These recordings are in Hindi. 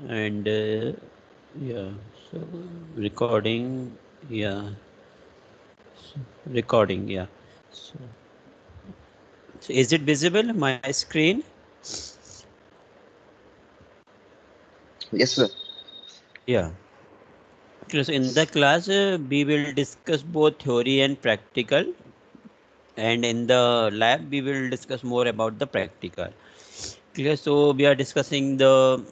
and yeah, so recording, yeah, so recording, yeah. So, so is it visible my screen? Yes, sir. Yeah. Okay, so in the class we will discuss both theory and practical, and in the lab we will discuss more about the practical. Clear. So we are discussing the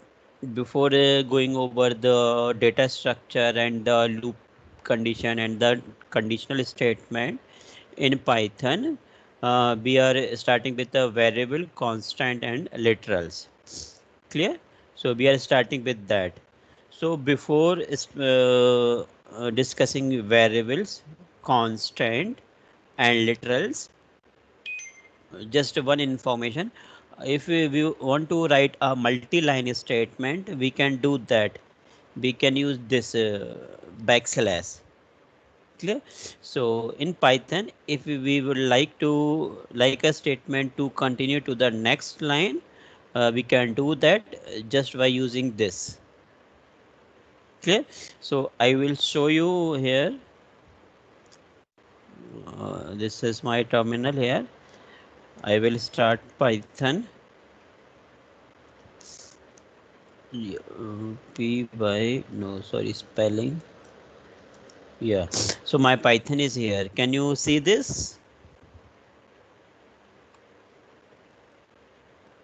before going over the data structure and the loop condition and the conditional statement in Python. We are starting with the variable, constant, and literals. Clear. So we are starting with that. So before discussing variables, constant, and literals, just one information. If we want to write a multi-line statement, we can do that. We can use this backslash. Clear. So in Python, if we would like to like a statement to continue to the next line, we can do that just by using this. Clear. So I will show you here. This is my terminal here. I will start Python. Yeah, P by no, sorry, spelling. Yeah. So my Python is here. Can you see this?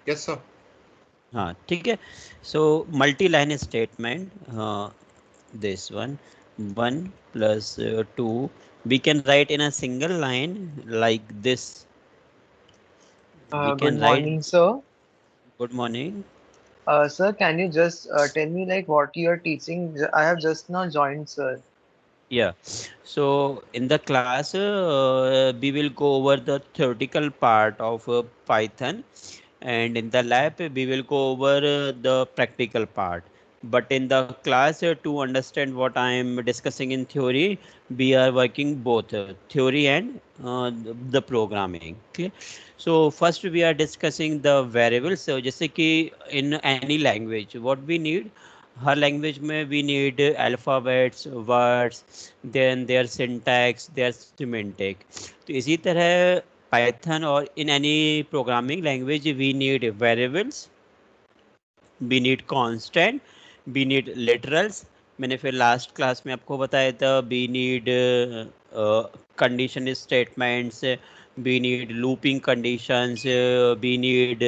Yes, sir. हाँ ठीक है. So multi-line statement. This one plus two. We can write in a single line like this. We Good can write. morning, sir. Good morning. Sir, can you just tell me like what you're teaching? I have just now joined, sir. Yeah. So in the class, we will go over the theoretical part of Python, and in the lab, we will go over the practical part. But in the class, to understand what I am discussing in theory, we are working both theory and the programming. Okay. So first we are discussing the variables. So जैसे कि in any language, what we need, हर लैंग्वेज में we need alphabets, words, then their syntax, their semantic. तो इसी तरह पाइथन और in any programming language we need variables, we need constant, we need literals. मैंने फिर लास्ट क्लास में आपको बताया था we need condition statements, we need looping conditions, we need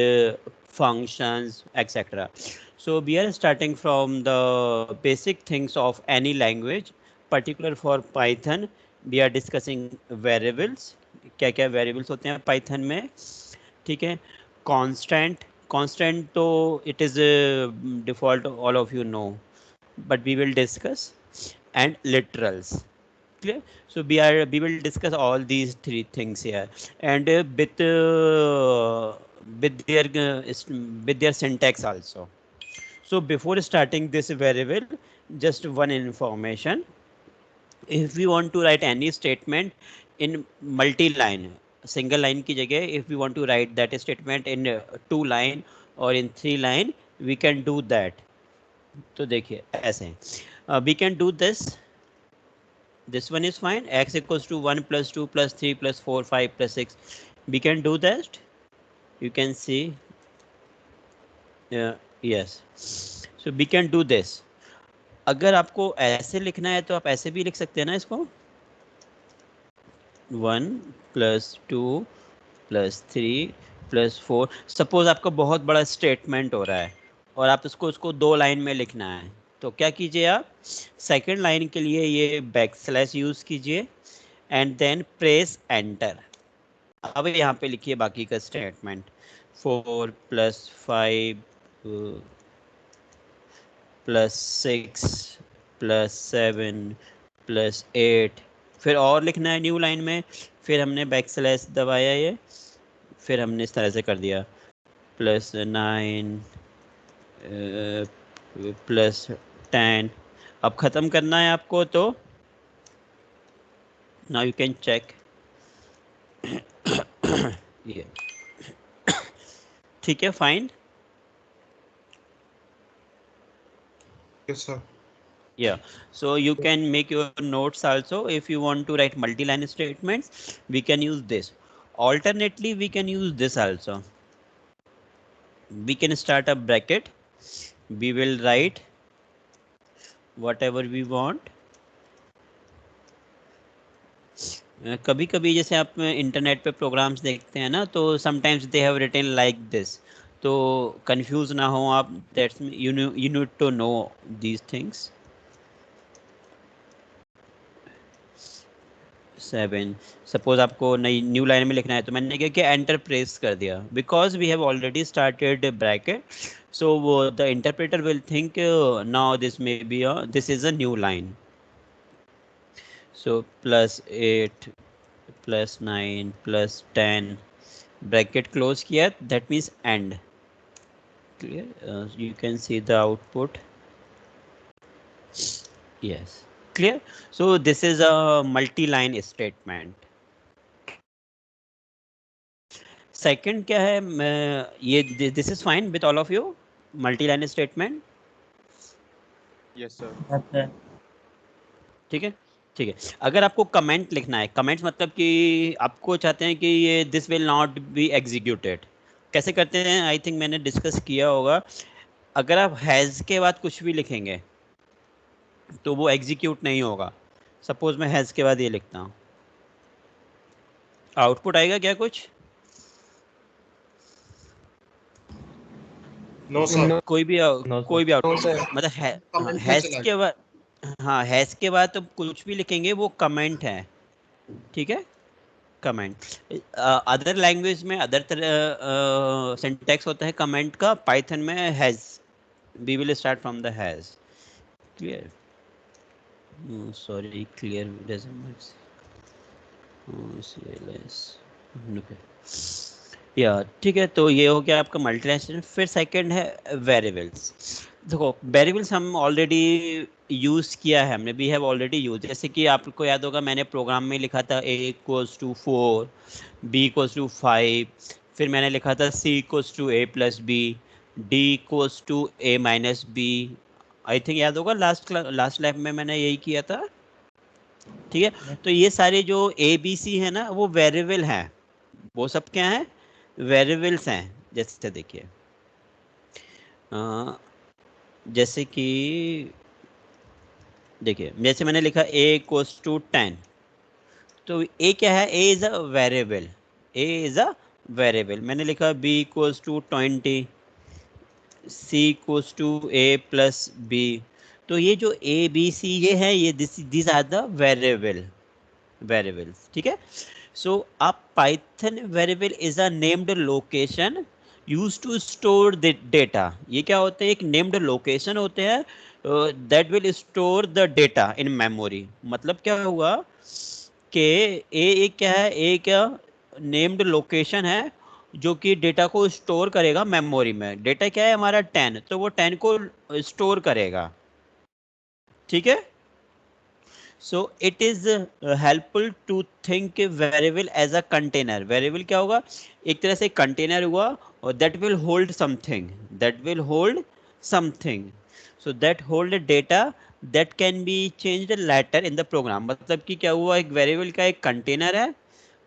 functions, etc. So we are starting from the basic things of any language. Particular for Python, we are discussing variables. क्या क्या variables होते हैं Python में. ठीक है. Constant तो it is a default, all of you know, but we will discuss. And literals. Clear. So we will discuss all these three things here, and with their with their syntax also. So before starting this variable, just one information. If we want to write any statement in multi-line, single line की जगह, if we want to write that statement in two line or in three line, we can do that. तो देखिए ऐसे we can do this. This one is fine. X equals to 1 plus 2 plus 3 plus 4 5 plus 6. We can do that. You can see. Yes. So we can do this. अगर आपको ऐसे लिखना है तो आप ऐसे भी लिख सकते हैं ना इसको. 1 plus 2 plus 3 plus 4. सपोज आपका बहुत बड़ा स्टेटमेंट हो रहा है और आप इसको उसको दो लाइन में लिखना है, तो क्या कीजिए आप सेकंड लाइन के लिए ये बैक स्लैश यूज कीजिए एंड देन प्रेस एंटर. अब यहाँ पे लिखिए बाकी का स्टेटमेंट. 4 plus 5 +6 +7 +8. फिर और लिखना है न्यू लाइन में. फिर हमने बैक स्लैश दबाया ये, फिर हमने इस तरह से कर दिया. +9 +10. अब ख़त्म करना है आपको तो नाउ यू कैन चेक. ये ठीक है. Fine. Yes, sir. Yeah, so you can make your notes also. If you want to write multi-line statements, we can use this. Alternately, we can use this also. We can start a bracket. We will write whatever we want. कभी कभी जैसे आप इंटरनेट पे प्रोग्राम्स देखते हैं ना, तो sometimes they have written like this, तो कंफ्यूज ना हो आप, that's you need to know these things. 7, suppose आपको नई न्यू लाइन में लिखना है, तो मैंने क्या किया, एंटर प्रेस कर दिया, because we have already started bracket. So वो the interpreter will think now this may be this is a new line. So +8 +9 +10, bracket close किया, that means end. Clear? You can see the output. Yes, clear. So this is a multi-line statement. Second क्या है, ये this is fine with all of you, multi-line statement. Yes, sir. ठीक है, ठीक है. अगर आपको कमेंट लिखना है, कमेंट्स मतलब कि आपको चाहते हैं कि ये this will not be executed, कैसे करते हैं, आई थिंक मैंने डिस्कस किया होगा. अगर आप हैज़ के बाद कुछ भी लिखेंगे तो वो एग्जीक्यूट नहीं होगा. सपोज मैं हैज़ के बाद ये लिखता हूँ, आउटपुट आएगा क्या कुछ? No, sir. No, कोई भी No, कोई भी no, आउटपुट, sir. मतलब Comment में हैश चला के बाद, हाँ हैश के बाद तो कुछ भी लिखेंगे वो कमेंट है. ठीक है, कमेंट. अदर लैंग्वेज में अदर तरह सिंटैक्स होता है कमेंट का, पाइथन में hash. We will start from the hash. Clear? Sorry, clear doesn't या. ठीक है, तो ये हो गया आपका मल्टीनेशनल. फिर सेकंड है वेरिएबल्स. देखो वेरिएबल्स हम ऑलरेडी यूज़ किया है, हमने, वी हैव ऑलरेडी यूज. जैसे कि आपको याद होगा, मैंने प्रोग्राम में लिखा था a = 4, b = 5, फिर मैंने लिखा था c = a+b, d = a-b. I think याद होगा, लास्ट लैब में मैंने यही किया था. ठीक है, तो ये सारे जो ए बी सी है ना, वो वेरिएबल हैं. वो सब क्या हैं? वेरिएबल्स हैं. जैसे देखिए, जैसे कि देखिए, जैसे मैंने लिखा a = 10, तो ए क्या है? A is a variable. A is a variable. मैंने लिखा b = 20, c = a+b. तो ये जो ए बी सी ये है, ये दिस आर द वेरिएबल्स. ठीक है. So a Python variable is a named location used to store the data. ये क्या होते हैं? एक named location होते हैं that will store the data in memory. मतलब क्या हुआ कि एक क्या है, एक named location है जो कि डेटा को स्टोर करेगा मेमोरी में. डेटा क्या है हमारा? 10, तो वो 10 को स्टोर करेगा. ठीक है. So it is helpful to think variable as a container. Variable क्या होगा? एक तरह से container हुआ, और that will hold something. That will hold something. So that hold data that can be changed later in the program. मतलब कि क्या हुआ, एक variable का एक container है,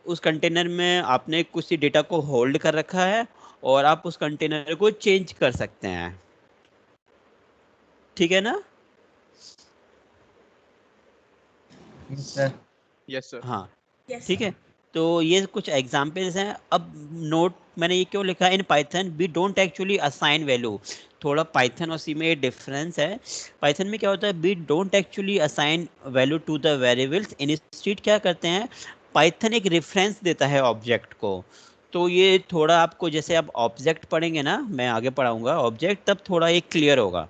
उस कंटेनर में आपने कुछ डेटा को होल्ड कर रखा है, और आप उस कंटेनर को चेंज कर सकते हैं. ठीक है ना? Yes, sir. हाँ, ठीक है. तो ये कुछ एग्जांपल्स हैं. अब नोट मैंने ये क्यों लिखा है, इन Python we don't actually assign value. थोड़ा पाइथन और सी में डिफरेंस है. पाइथन में क्या होता है, we don't actually assign value to the variables. Instead क्या करते हैं, पाइथन एक रेफरेंस देता है ऑब्जेक्ट को. तो ये थोड़ा आपको, जैसे आप ऑब्जेक्ट पढ़ेंगे ना, मैं आगे पढ़ाऊंगा ऑब्जेक्ट, तब थोड़ा ये क्लियर होगा.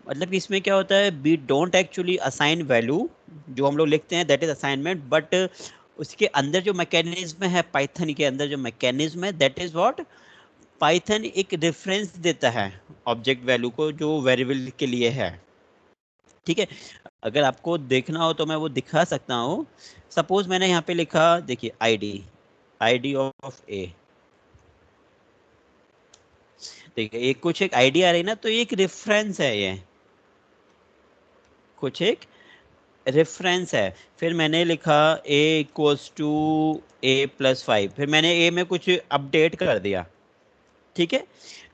मतलब कि इसमें क्या होता है, we don't actually assign value. जो हम लोग लिखते हैं दैट इज असाइनमेंट, बट उसके अंदर जो मैकेनिज्म है, पाइथन के अंदर जो मैकेनिज्म है, दैट इज व्हाट, पाइथन एक रेफरेंस देता है ऑब्जेक्ट वैल्यू को, जो वेरिएबल के लिए है. ठीक है. अगर आपको देखना हो तो मैं वो दिखा सकता हूँ. सपोज मैंने यहाँ पे लिखा, देखिए आईडी ऑफ ए. देखिए, एक कुछ एक आईडी आ रही है ना, तो ये एक रेफरेंस है ये. कुछ एक रेफरेंस है। फिर मैंने लिखा a इक्वल्स टू a+5, फिर मैंने a में कुछ अपडेट कर दिया। ठीक है,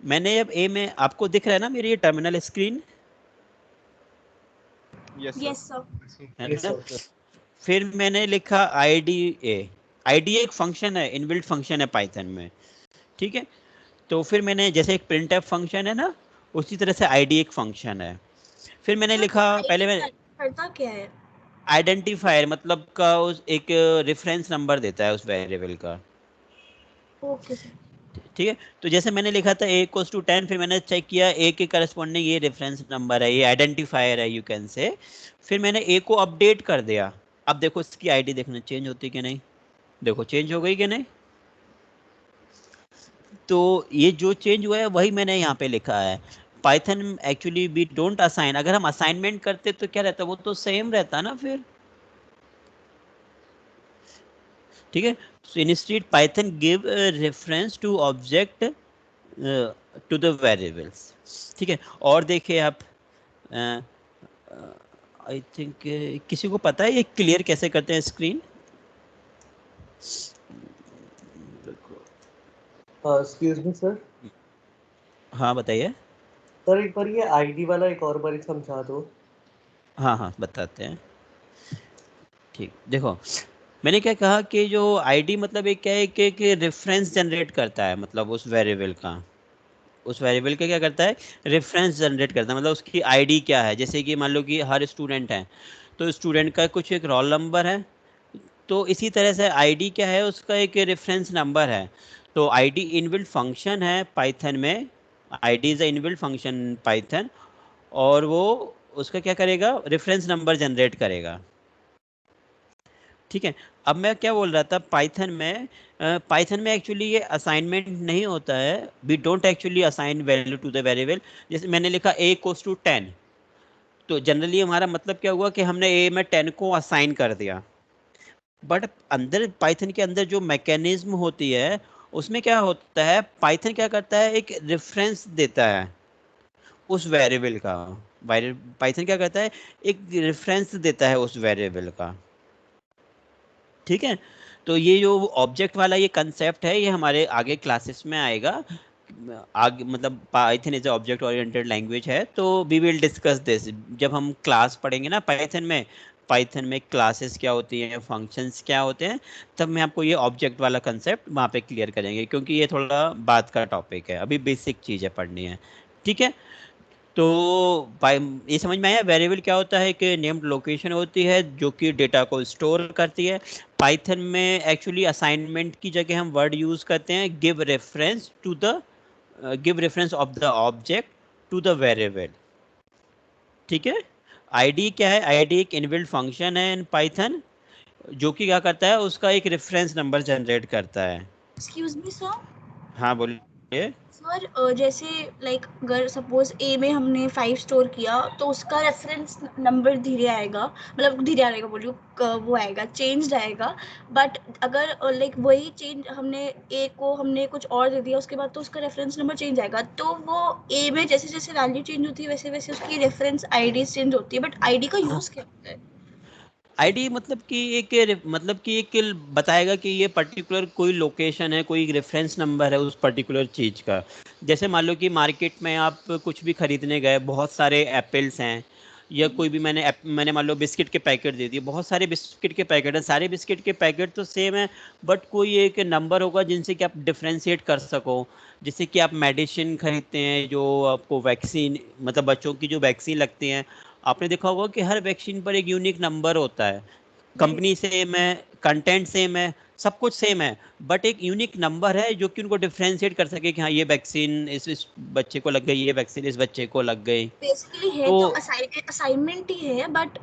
मैंने अब a में, आपको दिख रहा है ना मेरी ये terminal screen, Yes, sir. Yes, sir. है Yes, ना? sir. फिर मैंने लिखा IDA। IDA एक फंक्शन है, इनबिल्ट फंक्शन है पाइथन में। ठीक है, तो फिर मैंने जैसे एक printf फंक्शन है ना, उसी तरह से IDA एक फंक्शन है। फिर मैंने Sir, लिखा, ID पहले मैं करता क्या है? आइडेंटिफायर मतलब का उस एक रेफरेंस नंबर देता है उस वेरिएबल का। Okay, sir. ठीक है, तो जैसे मैंने लिखा था a इक्वल्स टू 10, फिर मैंने चेक किया a के करस्पॉन्डिंग ये रेफरेंस नंबर है, ये आइडेंटिफायर है, यू कैन से। फिर मैंने a को अपडेट कर दिया। अब देखो इसकी आईडी देखना चेंज होती कि नहीं, देखो चेंज हो गई कि नहीं। तो ये जो चेंज हुआ है वही मैंने यहाँ पे लिखा है। Python actually we don't assign, अगर हम असाइनमेंट करते तो क्या रहता, वो तो सेम रहता ना फिर। ठीक है, so instead Python give a reference to object to the variables। ठीक है, और देखिए आप, आई थिंक किसी को पता है ये क्लियर कैसे करते हैं स्क्रीन? Excuse me sir. हाँ बताइए। सर एक बार ये आईडी वाला एक और बार समझा दो। हाँ हाँ बताते हैं। ठीक, देखो मैंने क्या कहा कि जो आईडी मतलब एक क्या है कि रेफरेंस जनरेट करता है, मतलब उस वेरिएबल का, उस वेरिएबल का क्या करता है, रेफरेंस जनरेट करता है। मतलब उसकी आईडी क्या है, जैसे कि मान लो कि हर स्टूडेंट है तो स्टूडेंट का कुछ एक रोल नंबर है, तो इसी तरह से आईडी क्या है, उसका एक रेफरेंस नंबर है। तो आईडी इनबिल्ट फंक्शन है पाइथन में, ID is a inbuilt function Python, और वो उसका क्या करेगा, रेफरेंस नंबर जनरेट करेगा। ठीक है, अब मैं क्या बोल रहा था, पाइथन में एक्चुअली ये असाइनमेंट नहीं होता है, we don't actually assign value to the variable. जैसे मैंने लिखा a इक्वल्स टू 10, तो जनरली हमारा मतलब क्या हुआ कि हमने a में 10 को असाइन कर दिया। बट अंदर पाइथन के अंदर जो मैकेनिज्म होती है उसमें क्या होता है, पाइथन क्या करता है, एक रेफरेंस देता है उस वेरिएबल का। पाइथन क्या करता है, एक रेफरेंस देता है उस वेरिएबल का। ठीक है, तो ये जो ऑब्जेक्ट वाला ये कंसेप्ट है, ये हमारे आगे क्लासेस में आएगा। आगे मतलब Python is object oriented language है, तो वी विल डिस्कस दिस जब हम क्लास पढ़ेंगे ना पाइथन में क्लासेस क्या होती हैं, फंक्शंस क्या होते हैं, तब मैं आपको ये ऑब्जेक्ट वाला कंसेप्ट वहाँ पे क्लियर करेंगे, क्योंकि ये थोड़ा बात का टॉपिक है, अभी बेसिक चीज़ें पढ़नी है। ठीक है, तो ये समझ में आया, वेरिएबल क्या होता है कि नेम्ड लोकेशन होती है जो कि डेटा को स्टोर करती है। पाइथन में एक्चुअली असाइनमेंट की जगह हम वर्ड यूज़ करते हैं give reference of the object to the variable. ठीक है, आईडी क्या है, आईडी एक इनबिल्ट फंक्शन है इन पाइथन, जो कि क्या करता है, उसका एक रेफरेंस नंबर जनरेट करता है। Excuse me, sir. हाँ बोलिए। सर जैसे लाइक अगर सपोज ए में हमने 5 स्टोर किया तो उसका रेफरेंस नंबर धीरे आएगा, मतलब धीरे आएगा बोल रही हूँ, वो आएगा चेंज आएगा। बट अगर लाइक वही चेंज हमने ए को हमने कुछ और दे दिया उसके बाद, तो उसका रेफरेंस नंबर चेंज आएगा। तो वो ए में जैसे जैसे वैल्यू चेंज होती है वैसे वैसे उसकी रेफरेंस आईडी चेंज होती है। बट आईडी का यूज क्या होता है? आईडी मतलब कि एक बताएगा कि ये पर्टिकुलर कोई लोकेशन है, कोई रेफरेंस नंबर है उस पर्टिकुलर चीज़ का। जैसे मान लो कि मार्केट में आप कुछ भी खरीदने गए, बहुत सारे एप्पल्स हैं, या कोई भी मैंने मान लो बिस्किट के पैकेट दे दिए, बहुत सारे बिस्किट के पैकेट हैं, सारे बिस्किट के पैकेट तो सेम है, बट कोई एक नंबर होगा जिनसे कि आप डिफ्रेंशिएट कर सको। जैसे कि आप मेडिसिन खरीदते हैं, जो आपको वैक्सीन, मतलब बच्चों की जो वैक्सीन लगती हैं, आपने देखा होगा कि हर वैक्सीन पर एक यूनिक नंबर होता है, कंपनी सेम है, कंटेंट सेम है, सब कुछ सेम है, बट एक यूनिक नंबर है जो कि उनको डिफ्रेंशिएट कर सके कि हाँ ये वैक्सीन इस बच्चे को लग गई, ये वैक्सीन इस बच्चे को लग गई। बेसिकली है तो तो असाइनमेंट ही है, बट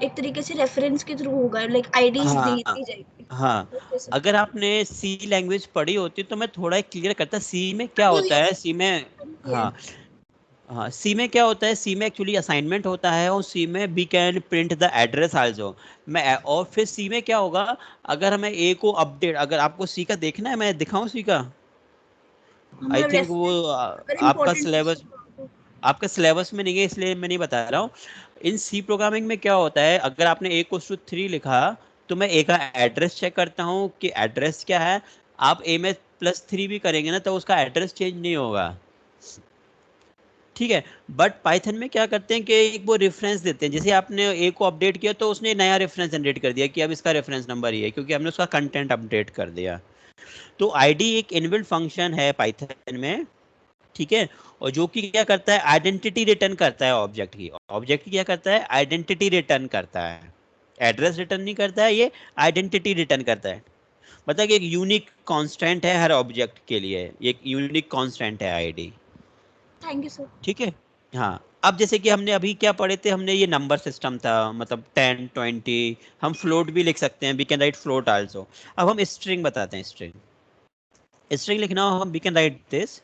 एक तरीके से रेफरेंस के थ्रू होगा, लाइक आईडीज दी हाँ दी जाएगी। हाँ, ओके सर। अगर आपने सी लैंग्वेज पढ़ी होती तो मैं थोड़ा क्लियर करता, सी में क्या होता है, सी में, हाँ हाँ, सी में क्या होता है, सी में एक्चुअली असाइनमेंट होता है, और सी में we can print the address also. और फिर सी में क्या होगा, अगर हमें ए को अपडेट, अगर आपको सी का देखना है, मैं दिखाऊं सी का? आई मतलब थिंक वो रेफरेंस अगर आपका इम्पोर्टेंट सिलेबस, आपका सिलेबस में नहीं है, इसलिए मैं नहीं बता रहा हूँ। इन सी प्रोग्रामिंग में क्या होता है, अगर आपने a को 3 लिखा तो मैं a का एड्रेस चेक करता हूँ कि एड्रेस क्या है। आप a में +3 भी करेंगे ना तो उसका एड्रेस चेंज नहीं होगा, ठीक है। बट पाइथन में क्या करते हैं कि एक वो रेफरेंस देते हैं, जैसे आपने a को अपडेट किया तो उसने नया रेफरेंस जनरेट कर दिया कि अब इसका रेफरेंस नंबर ही है, क्योंकि हमने उसका कंटेंट अपडेट कर दिया। तो आईडी एक इनबिल्ट फंक्शन है पाइथन में, ठीक है। और जो कि क्या करता है, आइडेंटिटी रिटर्न करता है ऑब्जेक्ट की। ऑब्जेक्ट की क्या करता है, आइडेंटिटी रिटर्न करता है, एड्रेस रिटर्न नहीं करता है, ये आइडेंटिटी रिटर्न करता है। मतलब कि एक यूनिक कांस्टेंट है हर ऑब्जेक्ट के लिए, एक यूनिक कांस्टेंट है आईडी, थैंक यू सर। ठीक है। हाँ, अब जैसे कि हमने अभी क्या पढ़े थे, हमने ये नंबर सिस्टम था, मतलब 10 20, हम फ्लोट भी लिख सकते हैं, we can write float also. अब हम स्ट्रिंग बताते हैं, स्ट्रिंग लिखना हो हम we can write this.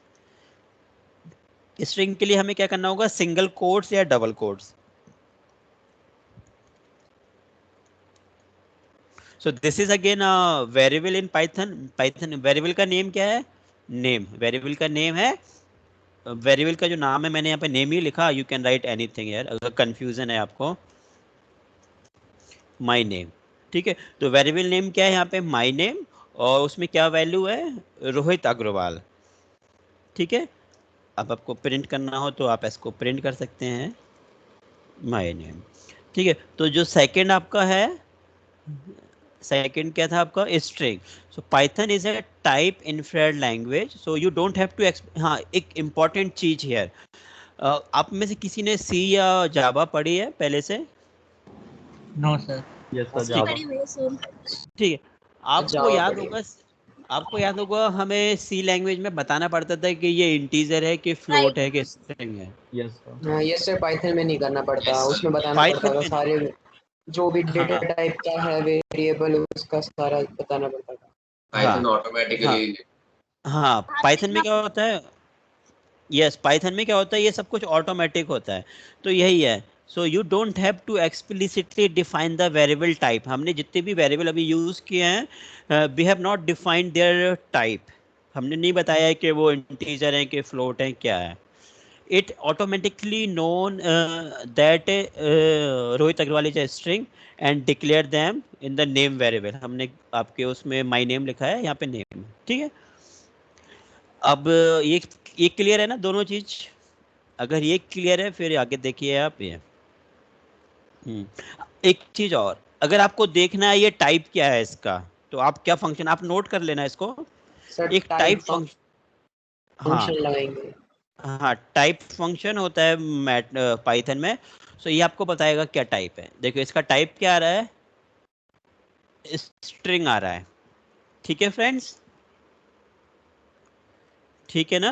String के लिए हमें क्या करना होगा, सिंगल कोट्स या double quotes. So this is again variable in Python variable का नेम क्या है, नेम। वेरिएबल का नेम है, वेरिएबल का जो नाम है मैंने यहाँ पे नेम ही लिखा, यू कैन राइट एनीथिंग यार, अगर कंफ्यूजन है आपको। माई नेम, ठीक है। तो वेरिएबल नेम क्या है यहाँ पे, माई नेम, और उसमें क्या वैल्यू है, रोहित अग्रवाल, ठीक है। अब आपको प्रिंट करना हो तो आप इसको प्रिंट कर सकते हैं, माई नेम, ठीक है। तो जो सेकंड आपका है, सेकंड क्या था आपका, string. So Python is a type inference language, so you don't have to हाँ, एक इम्पॉर्टेंट चीज है, आप में से किसी ने सी या जावा पढ़ी है पहले से? No sir. यस सर, ठीक जावा। पढ़ी हुई है सर। ठीक है, आपको जावा याद पढ़ी है। होगा, आपको याद होगा हमें सी लैंग्वेज में बताना पड़ता था कि ये इंटीजर है कि फ्लोट है कि स्ट्रिंग है। Yes sir. हाँ, ये सर पाइथन में नहीं करना पड़ता, उसमें बताना पड़ता पाइथन था में नहीं। सारे, जो भी डेटा हाँ टाइप का है वेरिएबल, उसका सारा बताना पड़ता था। हाँ पाइथन हाँ ऑटोमेटिकली। हाँ, हाथ पाइथन में लिखना क्या होता है, यस पाइथन में क्या होता है, ये सब कुछ ऑटोमेटिक होता है। तो यही है, so you don't have to explicitly define the variable type. हमने जितने भी वेरिएबल अभी यूज किए हैं, we have not defined their type. हमने नहीं बताया है कि वो इंटीजर है कि फ्लोट है क्या है। It automatically known that Rohit Agarwal is a string and declare them in the name variable. हमने आपके उसमें माई नेम लिखा है, यहाँ पे नेम, ठीक है। अब ये क्लियर है ना दोनों चीज? अगर ये क्लियर है फिर आगे देखिए आप ये। हम्म, एक चीज और, अगर आपको देखना है ये टाइप क्या है इसका, तो आप क्या फंक्शन, आप नोट कर लेना इसको, सर एक टाइप टाइप फंक्शन। हाँ फंक्शन लगाएंगे। हाँ, टाइप फंक्शन होता है मैट पाइथन में। सो ये आपको बताएगा क्या टाइप है। देखो इसका टाइप क्या आ रहा है, स्ट्रिंग आ रहा है, ठीक है फ्रेंड्स, ठीक है ना,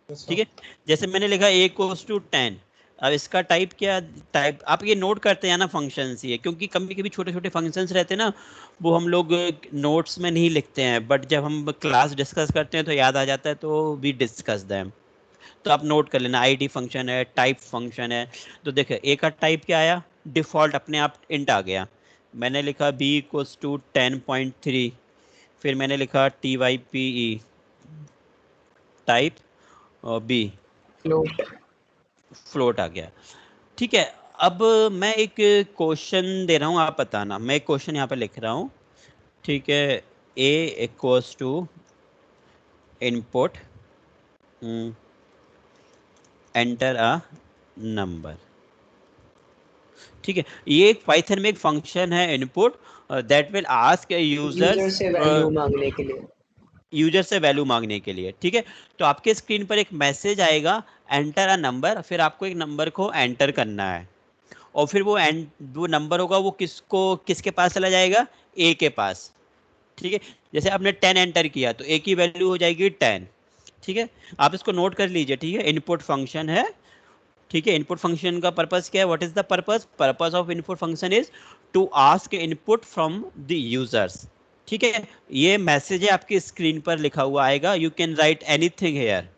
ठीक है। जैसे मैंने लिखा a goes to 10, अब इसका टाइप क्या, टाइप आप ये नोट करते हैं ना फंक्शंस, ये क्योंकि कभी कभी छोटे छोटे फंक्शंस रहते हैं ना, वो हम लोग नोट्स में नहीं लिखते हैं, बट जब हम क्लास डिस्कस करते हैं तो याद आ जाता है, तो वी डिस्कस दैम। तो आप नोट कर लेना, आईडी फंक्शन है, टाइप फंक्शन है। तो देखो ए का टाइप क्या आया, डिफॉल्ट अपने आप इंट आ गया। मैंने लिखा b इक्वल्स टू 10.3, फिर मैंने लिखा type टाइप और b, फ्लोट। फ्लोट आ गया, ठीक है। अब मैं एक क्वेश्चन दे रहा हूँ, आप बताना, मैं एक क्वेश्चन यहाँ पे लिख रहा हूँ, ठीक है। a equals to input enter a number, ठीक है। ये एक पाइथन में एक फंक्शन है input, that will ask user से वैल्यू मांगने के लिए। यूजर से वैल्यू मांगने के लिए, ठीक है। तो आपके स्क्रीन पर एक मैसेज आएगा, एंटर अ नंबर, फिर आपको एक नंबर को एंटर करना है, और फिर वो नंबर होगा वो किसके पास चला जाएगा, ए के पास, ठीक है। जैसे आपने 10 एंटर किया तो ए की वैल्यू हो जाएगी 10, ठीक है। आप इसको नोट कर लीजिए, ठीक है। इनपुट फंक्शन है, ठीक है। इनपुट फंक्शन का पर्पस क्या है, what is the purpose of input function is to ask input from the users, ठीक है। ये मैसेज है आपकी स्क्रीन पर लिखा हुआ आएगा, you can write anything here,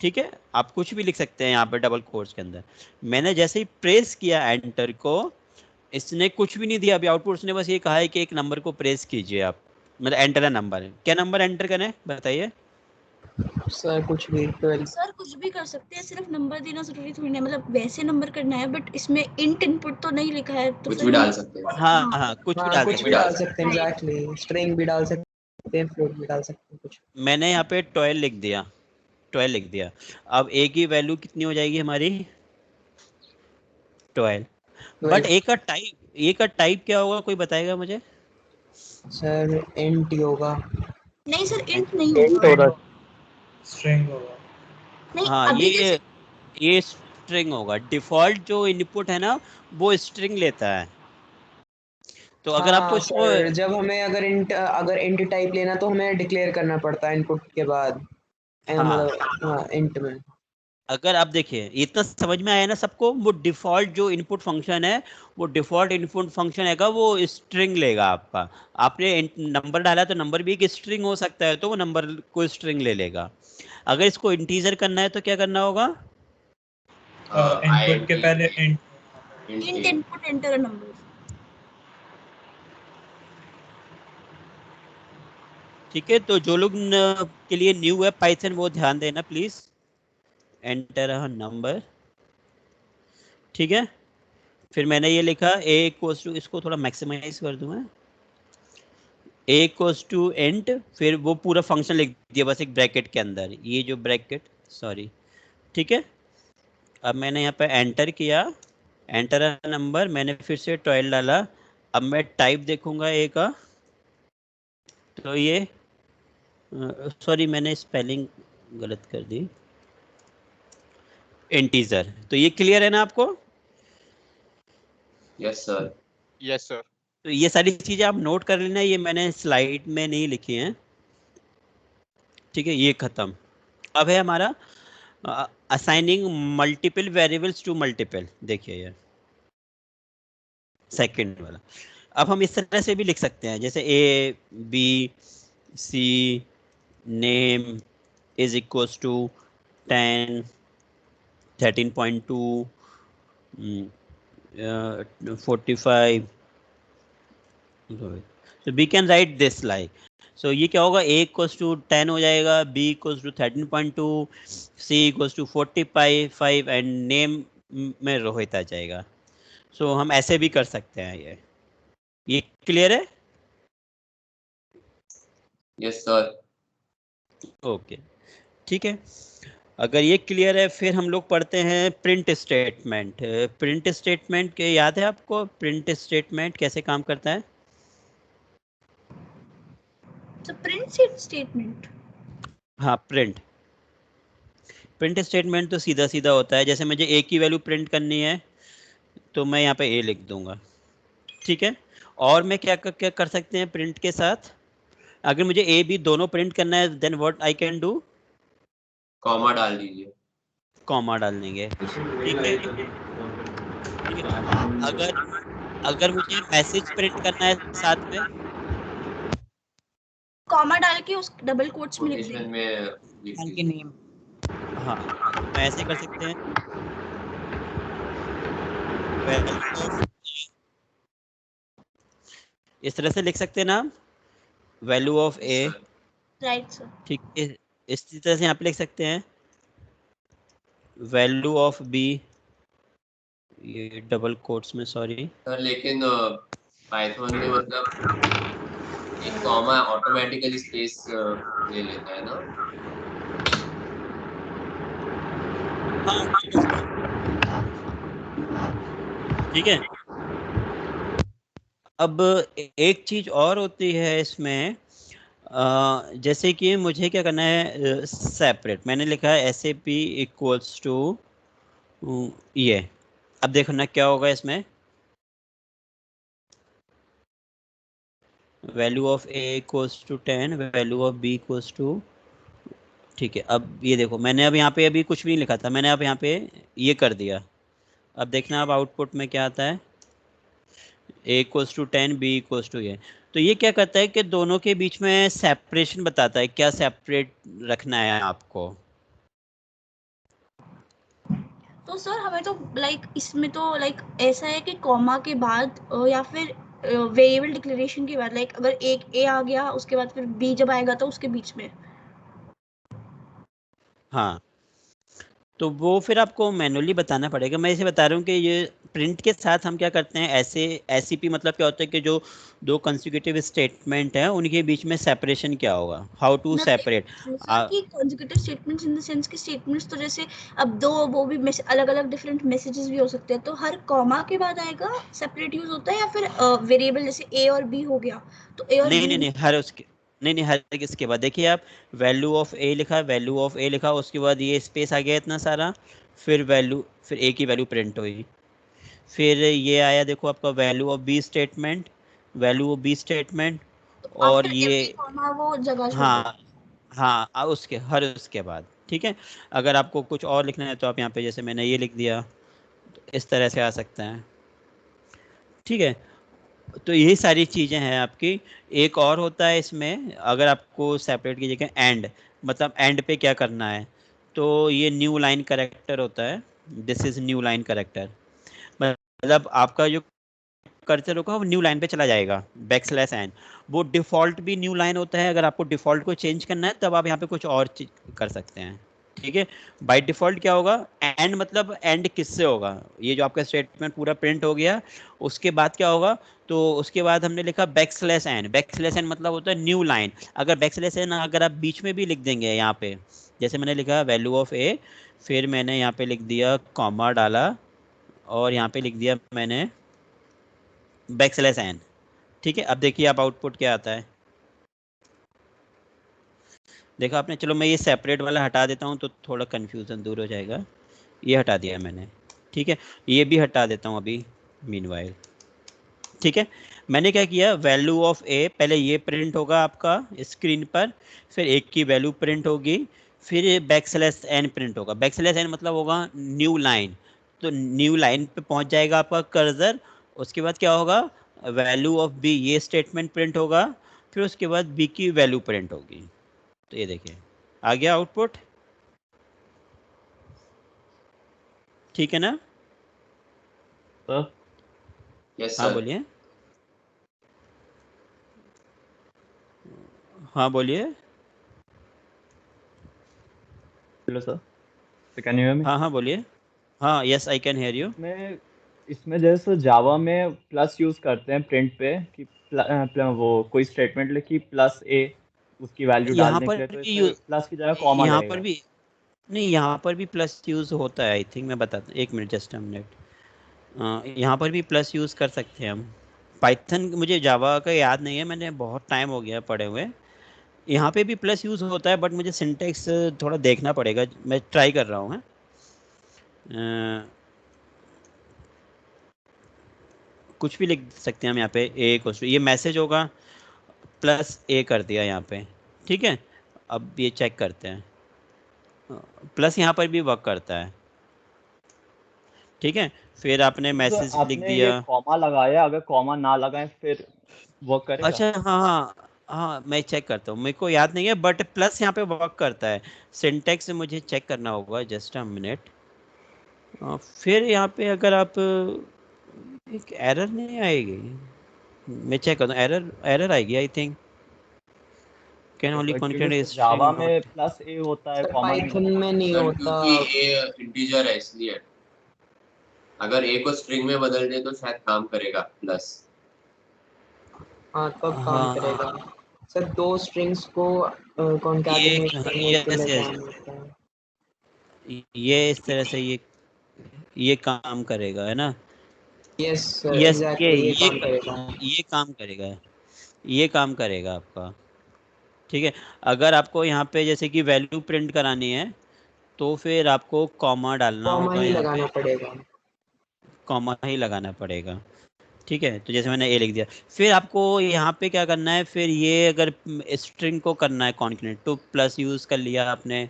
ठीक है। आप कुछ भी लिख सकते हैं यहाँ पे डबल कोट्स के अंदर। मैंने जैसे ही प्रेस किया एंटर को, इसने कुछ भी नहीं दिया अभी आउटपुट, उसने बस ये कहा है कि एक नंबर को प्रेस कीजिए आप, मतलब एंटर अ नंबर है। क्या नंबर एंटर करें बताइए? सर कुछ भी 12। सर कुछ भी कर सकते हैं, सिर्फ नंबर देना जरूरी थोड़ी ना है, मतलब वैसे नंबर करना है, बट इसमें इंट इनपुट तो नहीं लिखा है तो कुछ फिर भी हम- डाल सकते हैं। हाँ हाँ, कुछ भी हाँ डाल कुछ सकते भी हैं। डाल सकते हैं, एग्जैक्टली स्ट्रिंग भी डाल सकते हैं, फ्लोट भी डाल सकते हैं, कुछ। मैंने यहाँ पे 12 लिख दिया, 12 लिख दिया। अब ए की वैल्यू कितनी हो जाएगी हमारी? 12। बट 12 ए का टाइप क्या होगा, कोई बताएगा मुझे? सर इंट ही होगा। नहीं सर इंट नहीं Int होगा, होगा। स्ट्रिंग होगा। नहीं हाँ, अभी जैसे ये स्ट्रिंग होगा। डिफॉल्ट जो इनपुट है ना, वो स्ट्रिंग लेता है। तो अगर आपको हाँ इसको सर, जब हमें अगर इंट टाइप लेना तो हमें डिक्लेयर करना पड़ता है इनपुट के बाद। हाँ, मतलब हाँ इंट में। अगर आप देखिए, ये इतना समझ में आया ना सबको? वो डिफॉल्ट जो इनपुट फंक्शन है, वो डिफॉल्ट इनपुट फंक्शन हैगा, वो स्ट्रिंग लेगा आपका। आपने नंबर डाला तो नंबर भी एक स्ट्रिंग हो सकता है, तो वो नंबर को स्ट्रिंग ले लेगा। अगर इसको इंटीजर करना है तो क्या करना होगा? इनपुट के पहले int int input enter number. ठीक है, तो जो लोग के लिए न्यू है पाइथन, वो ध्यान देना प्लीज। एंटर अ नंबर, ठीक है। फिर मैंने ये लिखा ए इक्वल्स टू, इसको थोड़ा मैक्सिमाइज कर दूं मैं, ए इक्वल्स टू एंट, फिर वो पूरा फंक्शन लिख दिया बस एक ब्रैकेट के अंदर, ये जो ब्रैकेट, सॉरी, ठीक है। अब मैंने यहाँ पे एंटर किया, एंटर अ नंबर, मैंने फिर से 12 डाला। अब मैं टाइप देखूंगा ए का, तो ये सॉरी मैंने स्पेलिंग गलत कर दी, इंटीजर। तो ये क्लियर है ना आपको? Yes sir. Yes, sir. तो ये सारी चीजें आप नोट कर लेना, ये मैंने स्लाइड में नहीं लिखी हैं, ठीक है। ये खत्म। अब है हमारा assigning multiple variables to multiple. देखिए ये सेकंड वाला। अब हम इस तरह से भी लिख सकते हैं, जैसे A B C name is equals to 10 13.2 45। so we can write this like, so ये क्या होगा, a equals to 10 हो जाएगा, b equals to 13.2, c equals to 45 and name में रोहित आ जाएगा। सो हम ऐसे भी कर सकते हैं। ये क्लियर है? Yes sir. ओके, ठीक है। अगर ये क्लियर है, फिर हम लोग पढ़ते हैं प्रिंट स्टेटमेंट। प्रिंट स्टेटमेंट के याद है आपको? प्रिंट स्टेटमेंट कैसे काम करता है? तो प्रिंट स्टेटमेंट, हाँ, प्रिंट स्टेटमेंट तो सीधा सीधा होता है। जैसे मुझे ए की वैल्यू प्रिंट करनी है, तो मैं यहाँ पे ए लिख दूंगा, ठीक है। और मैं क्या क्या कर सकते हैं प्रिंट के साथ? अगर मुझे ए बी दोनों प्रिंट करना है, then what I can do? Comma डाल दीजिए। कॉमा डाल देंगे, ठीक है। अगर अगर मुझे मैसेज प्रिंट करना है साथ में, कॉमा डाल के उस डबल कोट्स में लिख कोटेशन देंगे। में लिख के दीजिए। नेम। हाँ, तो ऐसे कर सकते हैं। इस तरह से लिख सकते हैं ना, value of A, Yes, sir. Right sir. ठीक है। इसी तरह से यहाँ पे लिख सकते हैं वैल्यू ऑफ बी, ये डबल कोट्स में, सॉरी। सर लेकिन पाइथन में मतलब एक कॉमा ऑटोमेटिकली स्पेस ले लेता है ना। ठीक है। अब एक चीज और होती है इसमें, जैसे कि मुझे क्या करना है, सेपरेट मैंने लिखा है S A P equals to ये। अब देखो ना क्या होगा इसमें, value of A equals to 10, value of B equals to, ठीक है। अब ये देखो, मैंने अब यहाँ पे अभी कुछ भी नहीं लिखा था, मैंने अब यहाँ पे ये कर दिया। अब देखना अब आउटपुट में क्या आता है, A equals to 10, B equals to ये। तो ये क्या करता है कि दोनों के बीच में सेपरेशन बताता है, क्या सेपरेट रखना है आपको। तो सर हमें तो लाइक इसमें तो लाइक ऐसा है कि कॉमा के बाद या फिर वेरिएबल डिक्लेरेशन के बाद, लाइक अगर एक ए आ गया उसके बाद फिर बी जब आएगा तो उसके बीच में। हाँ, तो वो फिर आपको मैनुअली बताना पड़ेगा। मैं इसे बता रहा हूँ कि ये प्रिंट के साथ हम क्या करते हैं, ऐसे एससीपी मतलब क्या होता है कि जो दो कंसेक्यूटिव स्टेटमेंट हैं उनके बीच में सेपरेशन क्या होगा, हाउ टू मैं सेपरेट। पूछा कि consecutive statements in the sense कि स्टेटमेंट्स तो जैसे अब दो वो भी अलग अलग डिफरेंट मैसेजेस भी हो सकते हैं, तो हर कॉमा के बाद आएगा सेपरेट यूज होता है, या फिर वेरिएबल जैसे ए और बी हो गया तो ए और नहीं बी। नहीं नहीं, हर उसके नहीं नहीं, हर एक इसके बाद देखिए आप, वैल्यू ऑफ ए लिखा, वैल्यू ऑफ ए लिखा, उसके बाद ये स्पेस आ गया इतना सारा, फिर वैल्यू, फिर ए की वैल्यू प्रिंट हुई, फिर ये आया देखो आपका value of B statement, value of B statement, तो और आफ्टर ये, एवरी कॉमा वो जगह छोड़ देगा। हाँ हाँ, उसके हर उसके बाद। ठीक है, अगर आपको कुछ और लिखना है तो आप यहाँ पे जैसे मैंने ये लिख दिया, तो इस तरह से आ सकता है। ठीक है, तो यही सारी चीज़ें हैं आपकी। एक और होता है इसमें, अगर आपको सेपरेट की जगह एंड, मतलब एंड पे क्या करना है, तो ये न्यू लाइन करेक्टर होता है, this is new line character. मतलब आपका जो कर्सर होगा वो न्यू लाइन पे चला जाएगा, बैकस्लैश एन, वो डिफ़ॉल्ट भी न्यू लाइन होता है। अगर आपको डिफ़ॉल्ट को चेंज करना है तब आप यहाँ पे कुछ और कर सकते हैं। ठीक है, बाय डिफ़ॉल्ट क्या होगा, एंड मतलब एंड किससे होगा, ये जो आपका स्टेटमेंट पूरा प्रिंट हो गया, उसके बाद क्या होगा, तो उसके बाद हमने लिखा बैकस्लैश एन, बैकस्लैश एन मतलब होता है न्यू लाइन। अगर बैकस्लैश एन अगर आप बीच में भी लिख देंगे यहाँ पे, जैसे मैंने लिखा वैल्यू ऑफ ए, फिर मैंने यहाँ पे लिख दिया कॉमा डाला, और यहाँ पे लिख दिया मैंने बैकस्लैश एन। ठीक है, अब देखिए आप आउटपुट क्या आता है, देखा आपने। चलो मैं ये सेपरेट वाला हटा देता हूँ तो थोड़ा कन्फ्यूज़न दूर हो जाएगा, ये हटा दिया मैंने। ठीक है, ये भी हटा देता हूँ अभी मीनवाइल। ठीक है, मैंने क्या किया, वैल्यू ऑफ ए पहले ये प्रिंट होगा आपका स्क्रीन पर, फिर एक की वैल्यू प्रिंट होगी, फिर बैकस्लैश एन प्रिंट होगा। बैकस्लैश एन मतलब होगा न्यू लाइन, तो न्यू लाइन पे पहुंच जाएगा आपका कर्सर। उसके बाद क्या होगा, वैल्यू ऑफ बी, ये स्टेटमेंट प्रिंट होगा, फिर उसके बाद बी की वैल्यू प्रिंट होगी। तो ये देखिए आ गया आउटपुट। ठीक है ना, सर यस हाँ सर। बोलिए, हाँ बोलिए, hello sir, can you hear me? हाँ हाँ बोलिए, हाँ yes I can hear you. इसमें इसमें जैसे जावा में प्लस यूज करते हैं प्रिंट पे कि वो कोई स्टेटमेंट लिखी प्लस ए उसकी वैल्यू यहाँ डालने के पर लिए, तो भी इसमें प्लस की जगह कॉमा यहाँ पर लगेगा। भी नहीं, यहाँ पर भी प्लस यूज़ होता है आई थिंक, मैं बताता हूँ, एक मिनट, जस्ट अ मिनट। यहाँ पर भी प्लस यूज़ कर सकते हैं हम। पाइथन मुझे जावा का याद नहीं है, मैंने बहुत टाइम हो गया पढ़े हुए। यहाँ पे भी प्लस यूज़ होता है, बट मुझे सिंटेक्स थोड़ा देखना पड़ेगा, मैं ट्राई कर रहा हूँ। कुछ भी लिख सकते हैं हम यहाँ पे, ए को, ये मैसेज होगा, प्लस ए कर दिया यहाँ पे। ठीक है, अब ये चेक करते हैं, प्लस यहाँ पर भी वर्क करता है। ठीक है, फिर आपने तो मैसेज लिख आपने ये दिया। कॉमा लगाया, अगर कॉमा ना लगाए फिर वर्क करेगा? अच्छा हाँ हाँ हाँ, मैं चेक करता हूँ, मेरे को याद नहीं है, बट प्लस यहाँ पे वर्क करता है। सिंटेक्स मुझे चेक करना होगा, जस्ट अ मिनट। फिर यहाँ पे अगर आप, एक एरर नहीं आएगी, मैं चेक करता हूँ, एरर एरर आएगी आई थिंक, कैन ओनली क्योंकि कॉन्केट जावा स्ट्रिंग में नॉट। प्लस ए होता है, सर कॉमा नहीं पाइथन लगता। में नहीं सर होता। क्योंकि ए इंटीजर है इसलिए, अगर ए को स्ट्रिंग में बदल दे तो शायद काम करेगा प्लस। हाँ तब काम करेगा। हाँ, सर दो स्ट्रिंग्स को ये कॉन्कैटिनेट करने के यस लिए यस, काम होता है। ये इस तरह से ये काम करेगा, है ना। यस सर, यस, एग्जैक्टली ये काम करेगा। ये काम करेगा, ये काम करेगा आपका। ठीक है, अगर आपको यहाँ पे जैसे कि वैल्यू प्रिंट करानी है तो फिर आपको कॉमा डालना कॉमा होगा ही यहाँ लगाना पे, पड़ेगा। कॉमा ही लगाना पड़ेगा। ठीक है, तो जैसे मैंने ए लिख दिया, फिर आपको यहाँ पे क्या करना है, फिर ये अगर स्ट्रिंग को करना है कॉन्केटेनेट, तो प्लस यूज़ कर लिया आपने,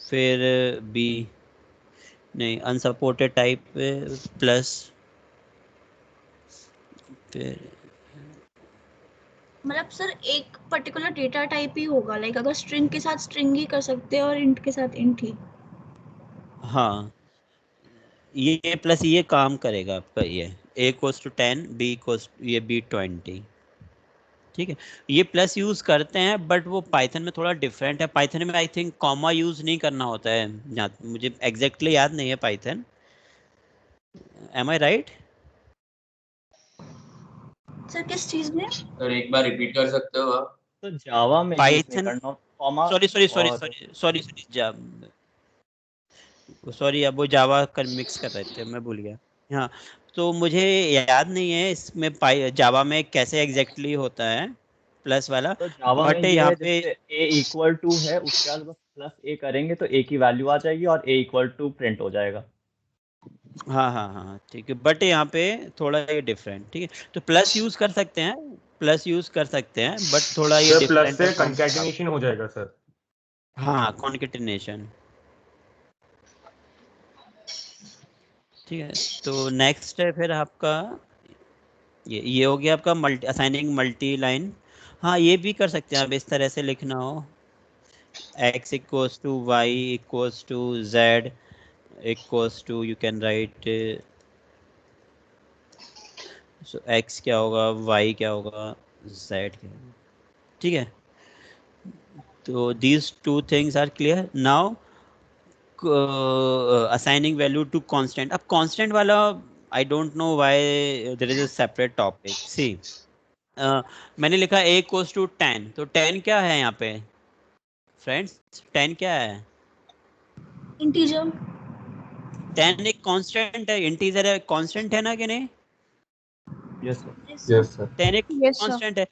फिर बी, नहीं अनसपोर्टेड टाइप प्लस, फिर मतलब सर एक पर्टिकुलर डेटा टाइप ही होगा, लाइक अगर स्ट्रिंग के साथ स्ट्रिंग ही कर सकते हैं और इंट के साथ इंट ही। हाँ, ये प्लस ये काम करेगा आपका, ये a equals to 10, b equals ये b 20। ठीक है, ये प्लस यूज करते हैं बट वो पाइथन में थोड़ा डिफरेंट है। पाइथन में आई थिंक कॉमा यूज नहीं करना होता है, मुझे एग्जैक्टली याद नहीं है पाइथन। एम आई राइट? सर किस चीज में? सर एक बार रिपीट कर सकते हो आप? तो जावा में यूज नहीं पाइथन, करना कॉमा। सॉरी सॉरी सॉरी और सॉरी सॉरी सॉरी, अब वो जावा कर मिक्स कर रहे थे, मैं भूल गया। हाँ, तो मुझे याद नहीं है इसमें जावा में कैसे एग्जैक्टली होता है प्लस वाला, तो जावा में बट ये यहाँ है, पे जैसे a इक्वल टू है उसके बाद बस प्लस a करेंगे तो a की वैल्यू आ जाएगी और a इक्वल टू प्रिंट हो जाएगा। हाँ हाँ हाँ ठीक है, बट यहाँ पे थोड़ा ये डिफरेंट, ठीक है। तो प्लस यूज कर सकते हैं, प्लस यूज कर सकते हैं, बट थोड़ा ये सर प्लस डिफरेंट से है from- कंकैटिनेशन हो जाएगा सर। हाँ, कॉन्केटिनेशन। ठीक है, तो नेक्स्ट है फिर आपका ये हो गया आपका मल्टी असाइनिंग मल्टी लाइन। हाँ, ये भी कर सकते हैं आप, इस तरह से लिखना हो x equals to Y equals to Z equals to, you can write so x क्या होगा, y क्या होगा, z क्या होगा, ठीक है। तो these two things are clear now. Assigning value to constant, अब constant वाला I don't know why there is a separate topic. See, मैंने लिखा a equals to 10, तो 10 क्या है यहाँ पे फ्रेंड्स? 10 क्या है? इंटीजर। 10 एक कांस्टेंट है, इंटीजर है, कांस्टेंट है ना कि नहीं? Yes sir. Yes sir. 10 एक Yes, sir. कांस्टेंट है।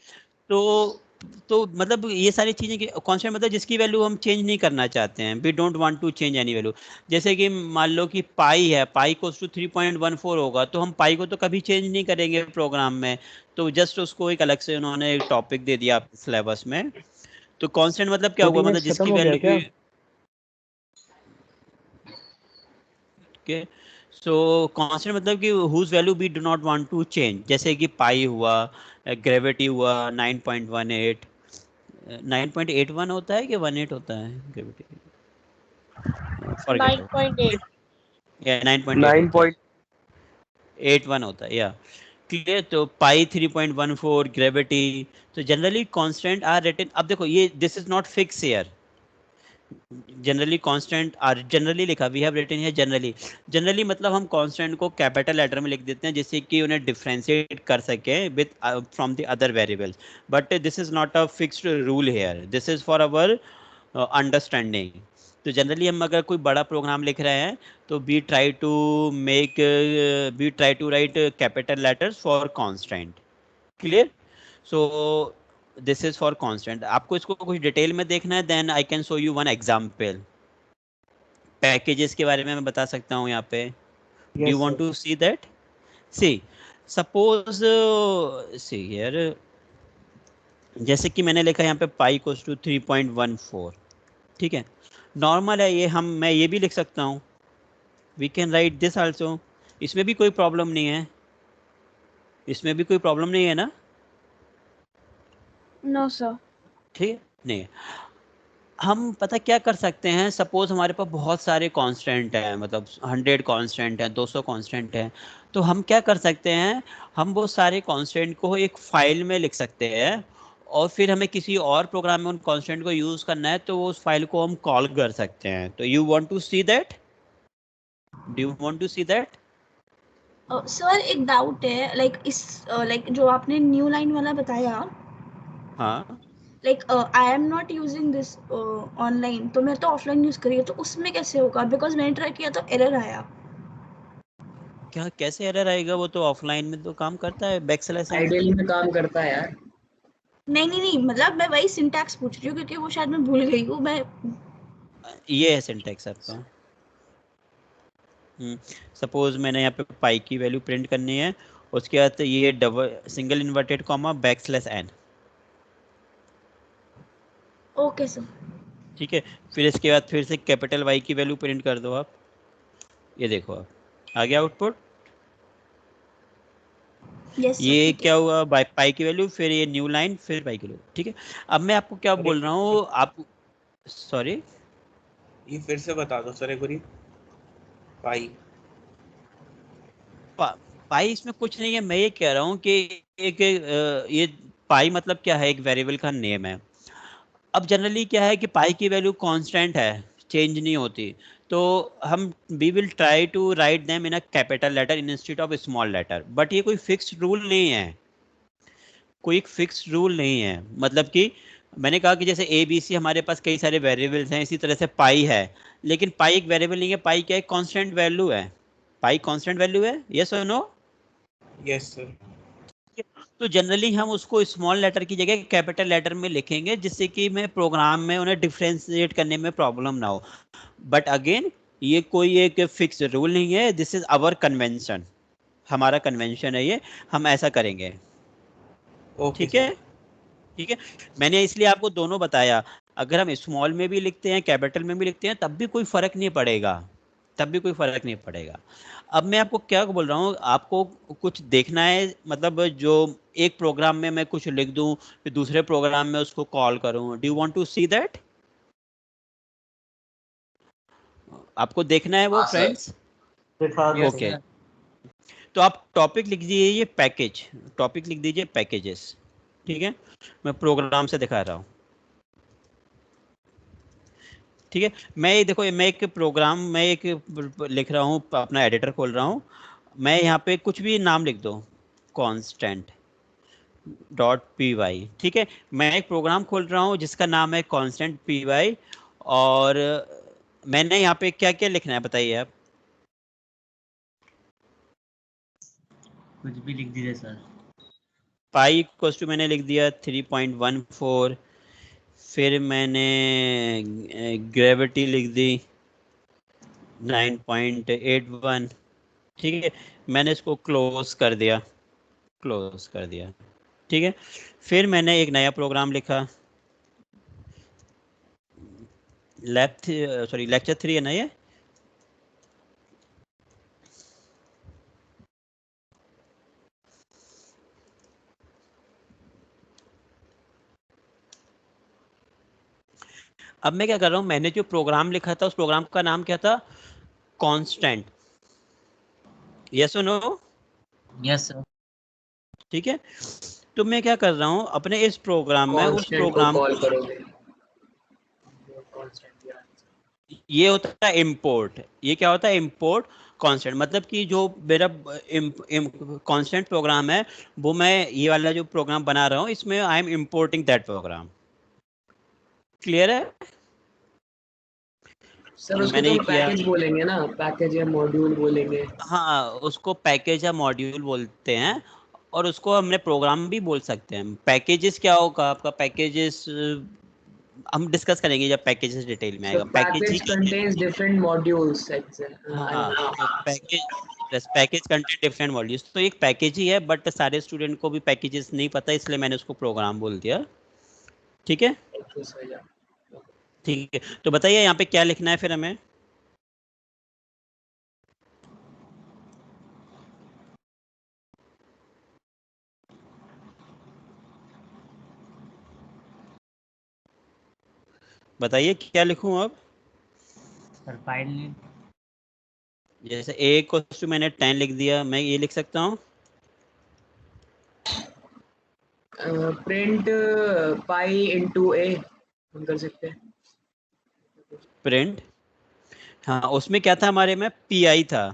तो मतलब ये सारी चीजें की कांस्टेंट मतलब जिसकी वैल्यू हम चेंज नहीं करना चाहते हैं, we don't want to change any value. जैसे कि मान लो कि पाई है, पाई को 3.14 होगा, तो हम पाई को तो कभी चेंज नहीं करेंगे प्रोग्राम में, तो जस्ट उसको एक अलग से उन्होंने एक टॉपिक दे दिया सिलेबस में। तो कांस्टेंट मतलब क्या हुआ, मतलब जिसकी वैल्यू के, सो कांस्टेंट मतलब कि whose value we do not want to change, जैसे कि पाई हुआ, ग्रेविटी हुआ 9.18, 9.81 होता है कि 18 होता है ग्रेविटी, फॉरगेट 9.8 या 9.8 होता है, 81 होता है या क्लियर। तो पाई 3.14 ग्रेविटी, तो जनरली कांस्टेंट आर रिटन, अब देखो ये this is not fix here, generally constant are generally लिखा, we have written here generally. Generally मतलब हम कांस्टेंट को कैपिटल लेटर में लिख देते हैं जिससे कि उन्हें डिफरेंशिएट कर सके with from the other variables, but this is not a fixed rule here, this is for our understanding. तो जनरली हम अगर कोई बड़ा प्रोग्राम लिख रहे हैं तो we try to write capital letters for constant, clear. So this is for constant. आपको इसको कुछ डिटेल में देखना है, then I can show you one example. Packages के बारे में मैं बता सकता हूँ यहाँ पे, do you want to see that? See suppose see here, जैसे कि मैंने लिखा यहाँ पे पाई इक्वल्स टू 3.14, ठीक है, नॉर्मल है ये, मैं ये भी लिख सकता हूँ, we can write this also, इसमें भी कोई प्रॉब्लम नहीं है, इसमें भी कोई प्रॉब्लम नहीं है ना? No sir. ठीक है, नहीं है। हम पता क्या कर सकते हैं, सपोज हमारे पास बहुत सारे कांस्टेंट हैं, मतलब 100 कांस्टेंट हैं, 200 कांस्टेंट हैं, तो हम क्या कर सकते हैं, हम वो सारे कांस्टेंट को एक फाइल में लिख सकते हैं, और फिर हमें किसी और प्रोग्राम में उन कांस्टेंट को यूज करना है तो उस फाइल को हम कॉल कर सकते हैं। तो you want to see that, do you want to see that? Sir एक डाउट है, लाइक जो आपने न्यू लाइन वाला बताया, हाँ, like I am not using this online, तो मैं तो ऑफलाइन यूज करी है, तो उसमें कैसे होगा? बिकॉज मैंने ट्राई किया तो एरर आया। क्या कैसे एरर आएगा? वो तो ऑफलाइन में तो काम करता है, बैकस्लैश एन। आइडियली में काम करता है यार। नहीं, मतलब मैं वही सिंटैक्स पूछ रही हूँ क्योंकि वो शायद मैं भूल गई हूँ। मैं ये है सिंटैक्स आपका। सपोज मैंने यहाँ पे पाई की वैल्यू प्रिंट करनी है, उसके बाद ये double single inverted comma backslash N, okay sir. ठीक है। फिर इसके बाद फिर से कैपिटल वाई की वैल्यू प्रिंट कर दो आप, ये देखो आप आ गया आउटपुट। यस सर, ये ठीक है। क्या हुआ, बाय पाई की वैल्यू, फिर ये न्यू लाइन, फिर पाई की वैल्यू, ठीक है। अब मैं आपको क्या बोल रहा हूँ, आप सॉरी ये फिर से बता दो सर एक बारी। पाई पाई इसमें कुछ नहीं है, मैं ये कह रहा हूँ कि एक ये पाई मतलब क्या है, एक वेरिएबल का नेम है। अब जनरली क्या है कि पाई की वैल्यू कांस्टेंट है, चेंज नहीं होती, तो हम we will try to write them in a capital letter instead of small letter. But ये कोई फिक्स्ड रूल नहीं है, कोई एक फिक्स्ड रूल नहीं है। मतलब कि मैंने कहा कि जैसे ए बी सी हमारे पास कई सारे वेरिएबल्स हैं, इसी तरह से पाई है, लेकिन पाई एक वेरिएबल नहीं है, पाई क्या है, कांस्टेंट वैल्यू है। पाई कांस्टेंट वैल्यू है, यस और नो? Yes sir. तो जनरली हम उसको स्मॉल लेटर की जगह कैपिटल लेटर में लिखेंगे, जिससे कि मैं प्रोग्राम में उन्हें डिफ्रेंशिएट करने में प्रॉब्लम ना हो। बट अगेन ये कोई एक फिक्स रूल नहीं है, दिस इज आवर कन्वेंशन, हमारा कन्वेंशन है ये, हम ऐसा करेंगे। ओके ठीक है, सर। ठीक है। मैंने इसलिए आपको दोनों बताया, अगर हम स्मॉल में भी लिखते हैं कैपिटल में भी लिखते हैं तब भी कोई फर्क नहीं पड़ेगा, तब भी कोई फर्क नहीं पड़ेगा। अब मैं आपको क्या बोल रहा हूँ, आपको कुछ देखना है, मतलब जो एक प्रोग्राम में मैं कुछ लिख दूं फिर दूसरे प्रोग्राम में उसको कॉल करूं, do you want to see that? आपको देखना है वो हाँ सर। फ्रेंड्स? ओके, तो आप टॉपिक लिख दीजिए ये पैकेज, टॉपिक लिख दीजिए पैकेजेस। ठीक है, मैं प्रोग्राम से दिखा रहा हूँ। ठीक है, मैं ये देखो, मैं एक प्रोग्राम, मैं एक लिख रहा हूँ, अपना एडिटर खोल रहा हूँ, मैं यहाँ पे कुछ भी नाम लिख दो, कांस्टेंट डॉट पी वाई। ठीक है, मैं एक प्रोग्राम खोल रहा हूँ जिसका नाम है कांस्टेंट पी वाई, और मैंने यहाँ पे क्या क्या लिखना है बताइए आप? कुछ भी लिख दीजिए सर। पाई इक्वल्स टू मैंने लिख दिया 3.14, फिर मैंने ग्रेविटी लिख दी 9.81। ठीक है, मैंने इसको क्लोज कर दिया, क्लोज कर दिया। ठीक है, फिर मैंने एक नया प्रोग्राम लिखा, लेक्चर 3 है ना ये? अब मैं क्या कर रहा हूँ, मैंने जो प्रोग्राम लिखा था उस प्रोग्राम का नाम क्या था, कांस्टेंट, यस और नो? Yes sir. ठीक है, तो मैं क्या कर रहा हूँ, अपने इस प्रोग्राम में उस कांस्टेंट को प्रोग्राम, कॉल करोगे। ये होता है इंपोर्ट, ये क्या होता है, इंपोर्ट कांस्टेंट। मतलब कि जो मेरा कांस्टेंट प्रोग्राम है, वो मैं ये वाला जो प्रोग्राम बना रहा हूँ इसमें I am importing that program. Clear है? सर उसको मैंने तो ये हम किया, पैकेज बोलेंगे ना, पैकेज या मॉड्यूल बोलेंगे। हाँ उसको पैकेज या मॉड्यूल बोलते हैं, और उसको हमने प्रोग्राम भी बोल सकते हैं। पैकेजेस क्या होगा आपका, पैकेजेस हम डिस्कस करेंगे जब पैकेजेस डिटेल में So आएगा। पैकेज ही package contains different modules. हाँ, तो पैकेज कंटेंट डिफरेंट मॉड्यूल्स, तो एक पैकेज ही है, बट सारे स्टूडेंट को भी पैकेजेस नहीं पता, इसलिए मैंने उसको प्रोग्राम बोल दिया। ठीक है, ठीक है, तो बताइए यहाँ पे क्या लिखना है फिर हमें? बताइए क्या लिखूं अब? Sir file name. जैसे ए इक्वल्स टू मैंने 10 लिख दिया, मैं ये लिख सकता हूँ प्रिंट पाई इनटू ए हम कर सकते हैं। प्रिंट, हाँ उसमें क्या था हमारे में, पी आई था,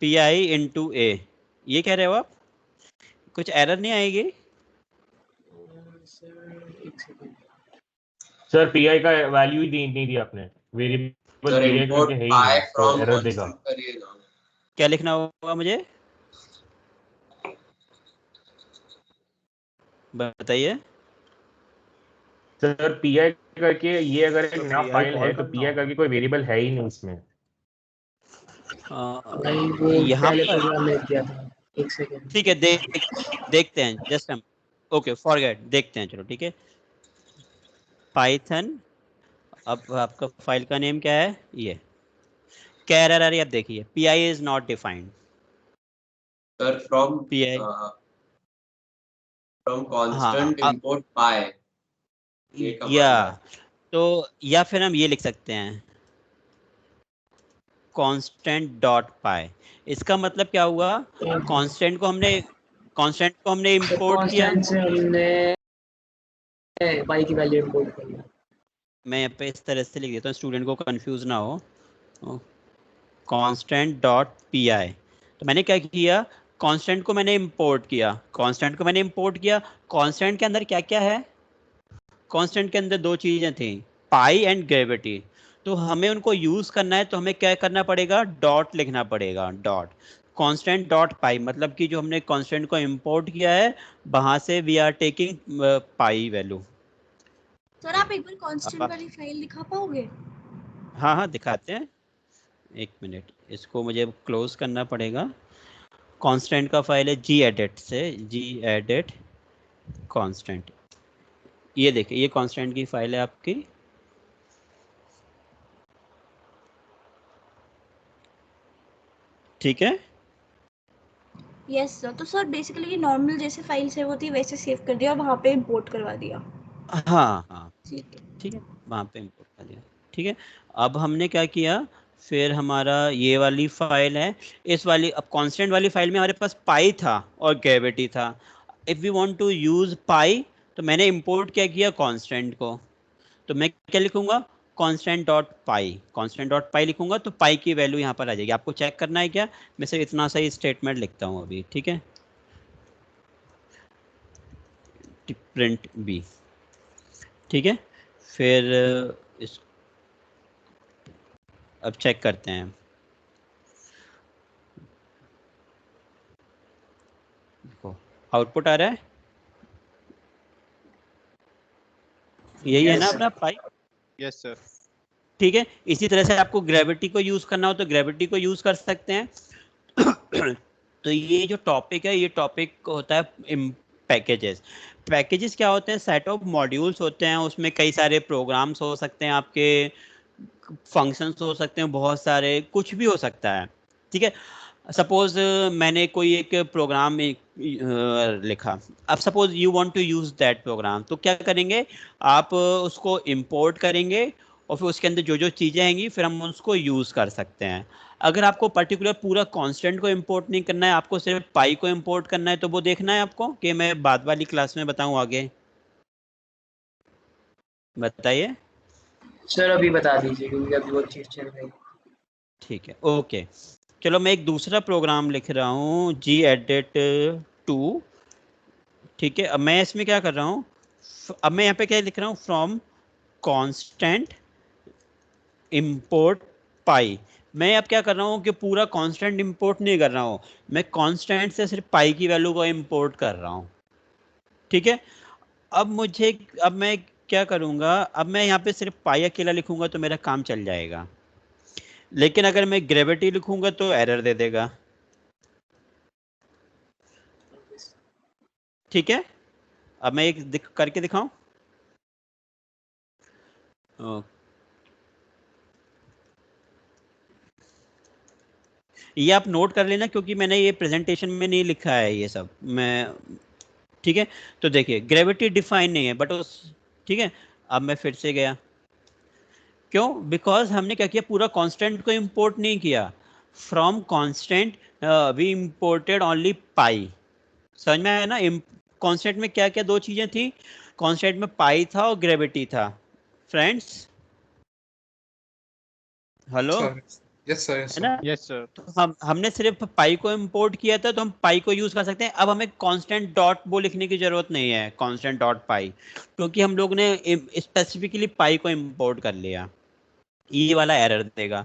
पी आई इंटू ए, ये कह रहे हो आप? कुछ एरर नहीं आएगी? सर पी आई का वैल्यू ही नहीं दिया आपने, variable sir P I import करके है ही पाई नहीं, तो फ्रॉम एरर देगा। कांस्टेंट करिए ना। क्या लिखना होगा मुझे बताइए? सर पी आई करके, ये अगर एक तो नया PI फाइल कॉल है तो करना पी आई करके कोई वेरिएबल है ही नहीं इसमें। भाई वो यहाँ पहले पर प्रोग्राम में किया था। एक सेकंड। ठीक है, देखते हैं, जस्ट हम, ओके फॉरगेट, देखते हैं, चलो ठीक है। पाइथन, अब आपका फाइल का नेम क्या है, ये क्या एरर आ रही है, अब देखिए, P I is not defined. Sir from P I, हाँ कांस्टेंट इंपोर्ट पाई, ये या कमांड है। तो, या फिर हम ये लिख सकते हैं कांस्टेंट डॉट पाई। इसका मतलब क्या हुआ, कांस्टेंट को हमने कांस्टेंट को हमने इंपोर्ट किया, कांस्टेंट से हमने पाई की वैल्यू इंपोर्ट कर लिया। मैं यहाँ पे इस तरह से लिख देता हूँ स्टूडेंट को कंफ्यूज ना हो। कांस्टेंट डॉट पी आई, तो मैंने क्या किया, कांस्टेंट को मैंने इंपोर्ट किया, कांस्टेंट को मैंने इंपोर्ट किया। कांस्टेंट के अंदर क्या क्या है, कांस्टेंट के अंदर दो चीजें थी, पाई एंड ग्रेविटी। तो हमें उनको यूज करना है तो हमें क्या करना पड़ेगा, डॉट लिखना पड़ेगा, डॉट कांस्टेंट डॉट पाई, मतलब कि जो हमने कांस्टेंट को इंपोर्ट किया है वहां से we are taking pi value. Sir आप एक बार कांस्टेंट वाली फाइल दिखा पाओगे? हाँ हाँ दिखाते हैं, एक मिनट, इसको मुझे क्लोज करना पड़ेगा। कांस्टेंट का फाइल है जी एडिट से, जी एडिट कांस्टेंट, ये देखिए ये कांस्टेंट की फाइल है आपकी। ठीक है, यस सर। तो सर बेसिकली ये नॉर्मल जैसे फाइल सेव होती है वैसे सेव कर दिया और वहाँ पे इंपोर्ट करवा दिया। हाँ हाँ ठीक है, वहाँ पे इंपोर्ट कर दिया। ठीक है, अब हमने क्या किया, फिर हमारा ये वाली फाइल है, इस वाली, अब कांस्टेंट वाली फाइल में हमारे पास पाई था और ग्रेविटी था। If we want to use pi, तो मैंने इंपोर्ट क्या किया, कांस्टेंट को, तो मैं क्या लिखूंगा, कांस्टेंट डॉट पाई, कांस्टेंट डॉट पाई लिखूंगा तो पाई की वैल्यू यहाँ पर आ जाएगी। आपको चेक करना है क्या, मैं सिर्फ इतना सा ही स्टेटमेंट लिखता हूँ अभी। ठीक है, प्रिंट बी। ठीक है, फिर इस अब चेक करते हैं, देखो आउटपुट आ रहा है, यही है ना अपना पाई। Yes sir. ठीक है, इसी तरह से आपको ग्रेविटी को यूज करना हो तो ग्रेविटी को यूज कर सकते हैं। तो ये जो टॉपिक है, ये टॉपिक होता है पैकेजेस। पैकेजेस क्या होते हैं, सेट ऑफ मॉड्यूल्स होते हैं, उसमें कई सारे प्रोग्राम्स हो सकते हैं, आपके फंक्शंस हो सकते हैं, बहुत सारे कुछ भी हो सकता है। ठीक है, सपोज मैंने कोई एक प्रोग्राम लिखा, अब suppose you want to use that program, तो क्या करेंगे, आप उसको इंपोर्ट करेंगे और फिर उसके अंदर जो जो चीज़ें आएंगी फिर हम उसको यूज़ कर सकते हैं। अगर आपको पर्टिकुलर पूरा कांस्टेंट को इंपोर्ट नहीं करना है, आपको सिर्फ पाई को इंपोर्ट करना है, तो वो देखना है आपको कि मैं बाद वाली क्लास में बताऊं आगे। बताइए सर अभी बता दीजिए क्योंकि अभी वो चीज चल रही है। ठीक है, ओके, चलो मैं एक दूसरा प्रोग्राम लिख रहा हूँ, जी एडिट 2। ठीक है, अब मैं इसमें क्या कर रहा हूँ, अब मैं यहाँ पे क्या लिख रहा हूँ, फ्रॉम कांस्टेंट इंपोर्ट पाई। मैं अब क्या कर रहा हूँ कि पूरा कांस्टेंट इंपोर्ट नहीं कर रहा हूँ, मैं कांस्टेंट से सिर्फ पाई की वैल्यू को इंपोर्ट कर रहा हूँ। ठीक है, अब मैं क्या करूँगा, अब मैं यहाँ पे सिर्फ पाई अकेला लिखूंगा तो मेरा काम चल जाएगा, लेकिन अगर मैं ग्रेविटी लिखूंगा तो एरर दे देगा। ठीक है, अब मैं एक करके दिखाऊं, ये आप नोट कर लेना क्योंकि मैंने ये प्रेजेंटेशन में नहीं लिखा है ये सब मैं। ठीक है, तो देखिए ग्रेविटी डिफाइन नहीं है बट उस, ठीक है, अब मैं फिर से गया, क्यों, बिकॉज हमने क्या किया, पूरा कांस्टेंट को इंपोर्ट नहीं किया, from constant we imported only pi. समझ में आया ना, कांस्टेंट में क्या क्या दो चीजें थी, कांस्टेंट में पाई था और ग्रेविटी था। फ्रेंड्स हेलो, यस सर, है ना, यस सर। तो हमने सिर्फ पाई को इंपोर्ट किया था तो हम पाई को यूज कर सकते हैं। अब हमें कांस्टेंट डॉट वो लिखने की जरूरत नहीं है, कांस्टेंट डॉट पाई, क्योंकि हम लोग ने स्पेसिफिकली पाई को इंपोर्ट कर लिया, ये वाला एरर देगा।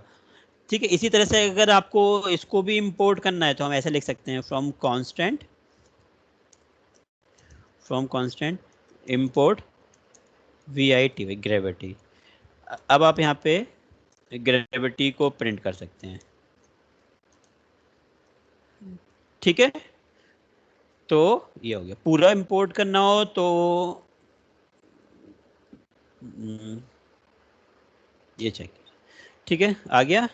ठीक है, इसी तरह से अगर आपको इसको भी इंपोर्ट करना है तो हम ऐसे लिख सकते हैं, from constant import VIT gravity. अब आप यहाँ पे ग्रेविटी को प्रिंट कर सकते हैं। ठीक है, तो ये हो गया, पूरा इंपोर्ट करना हो तो ये चेक, ठीक है, आ गया।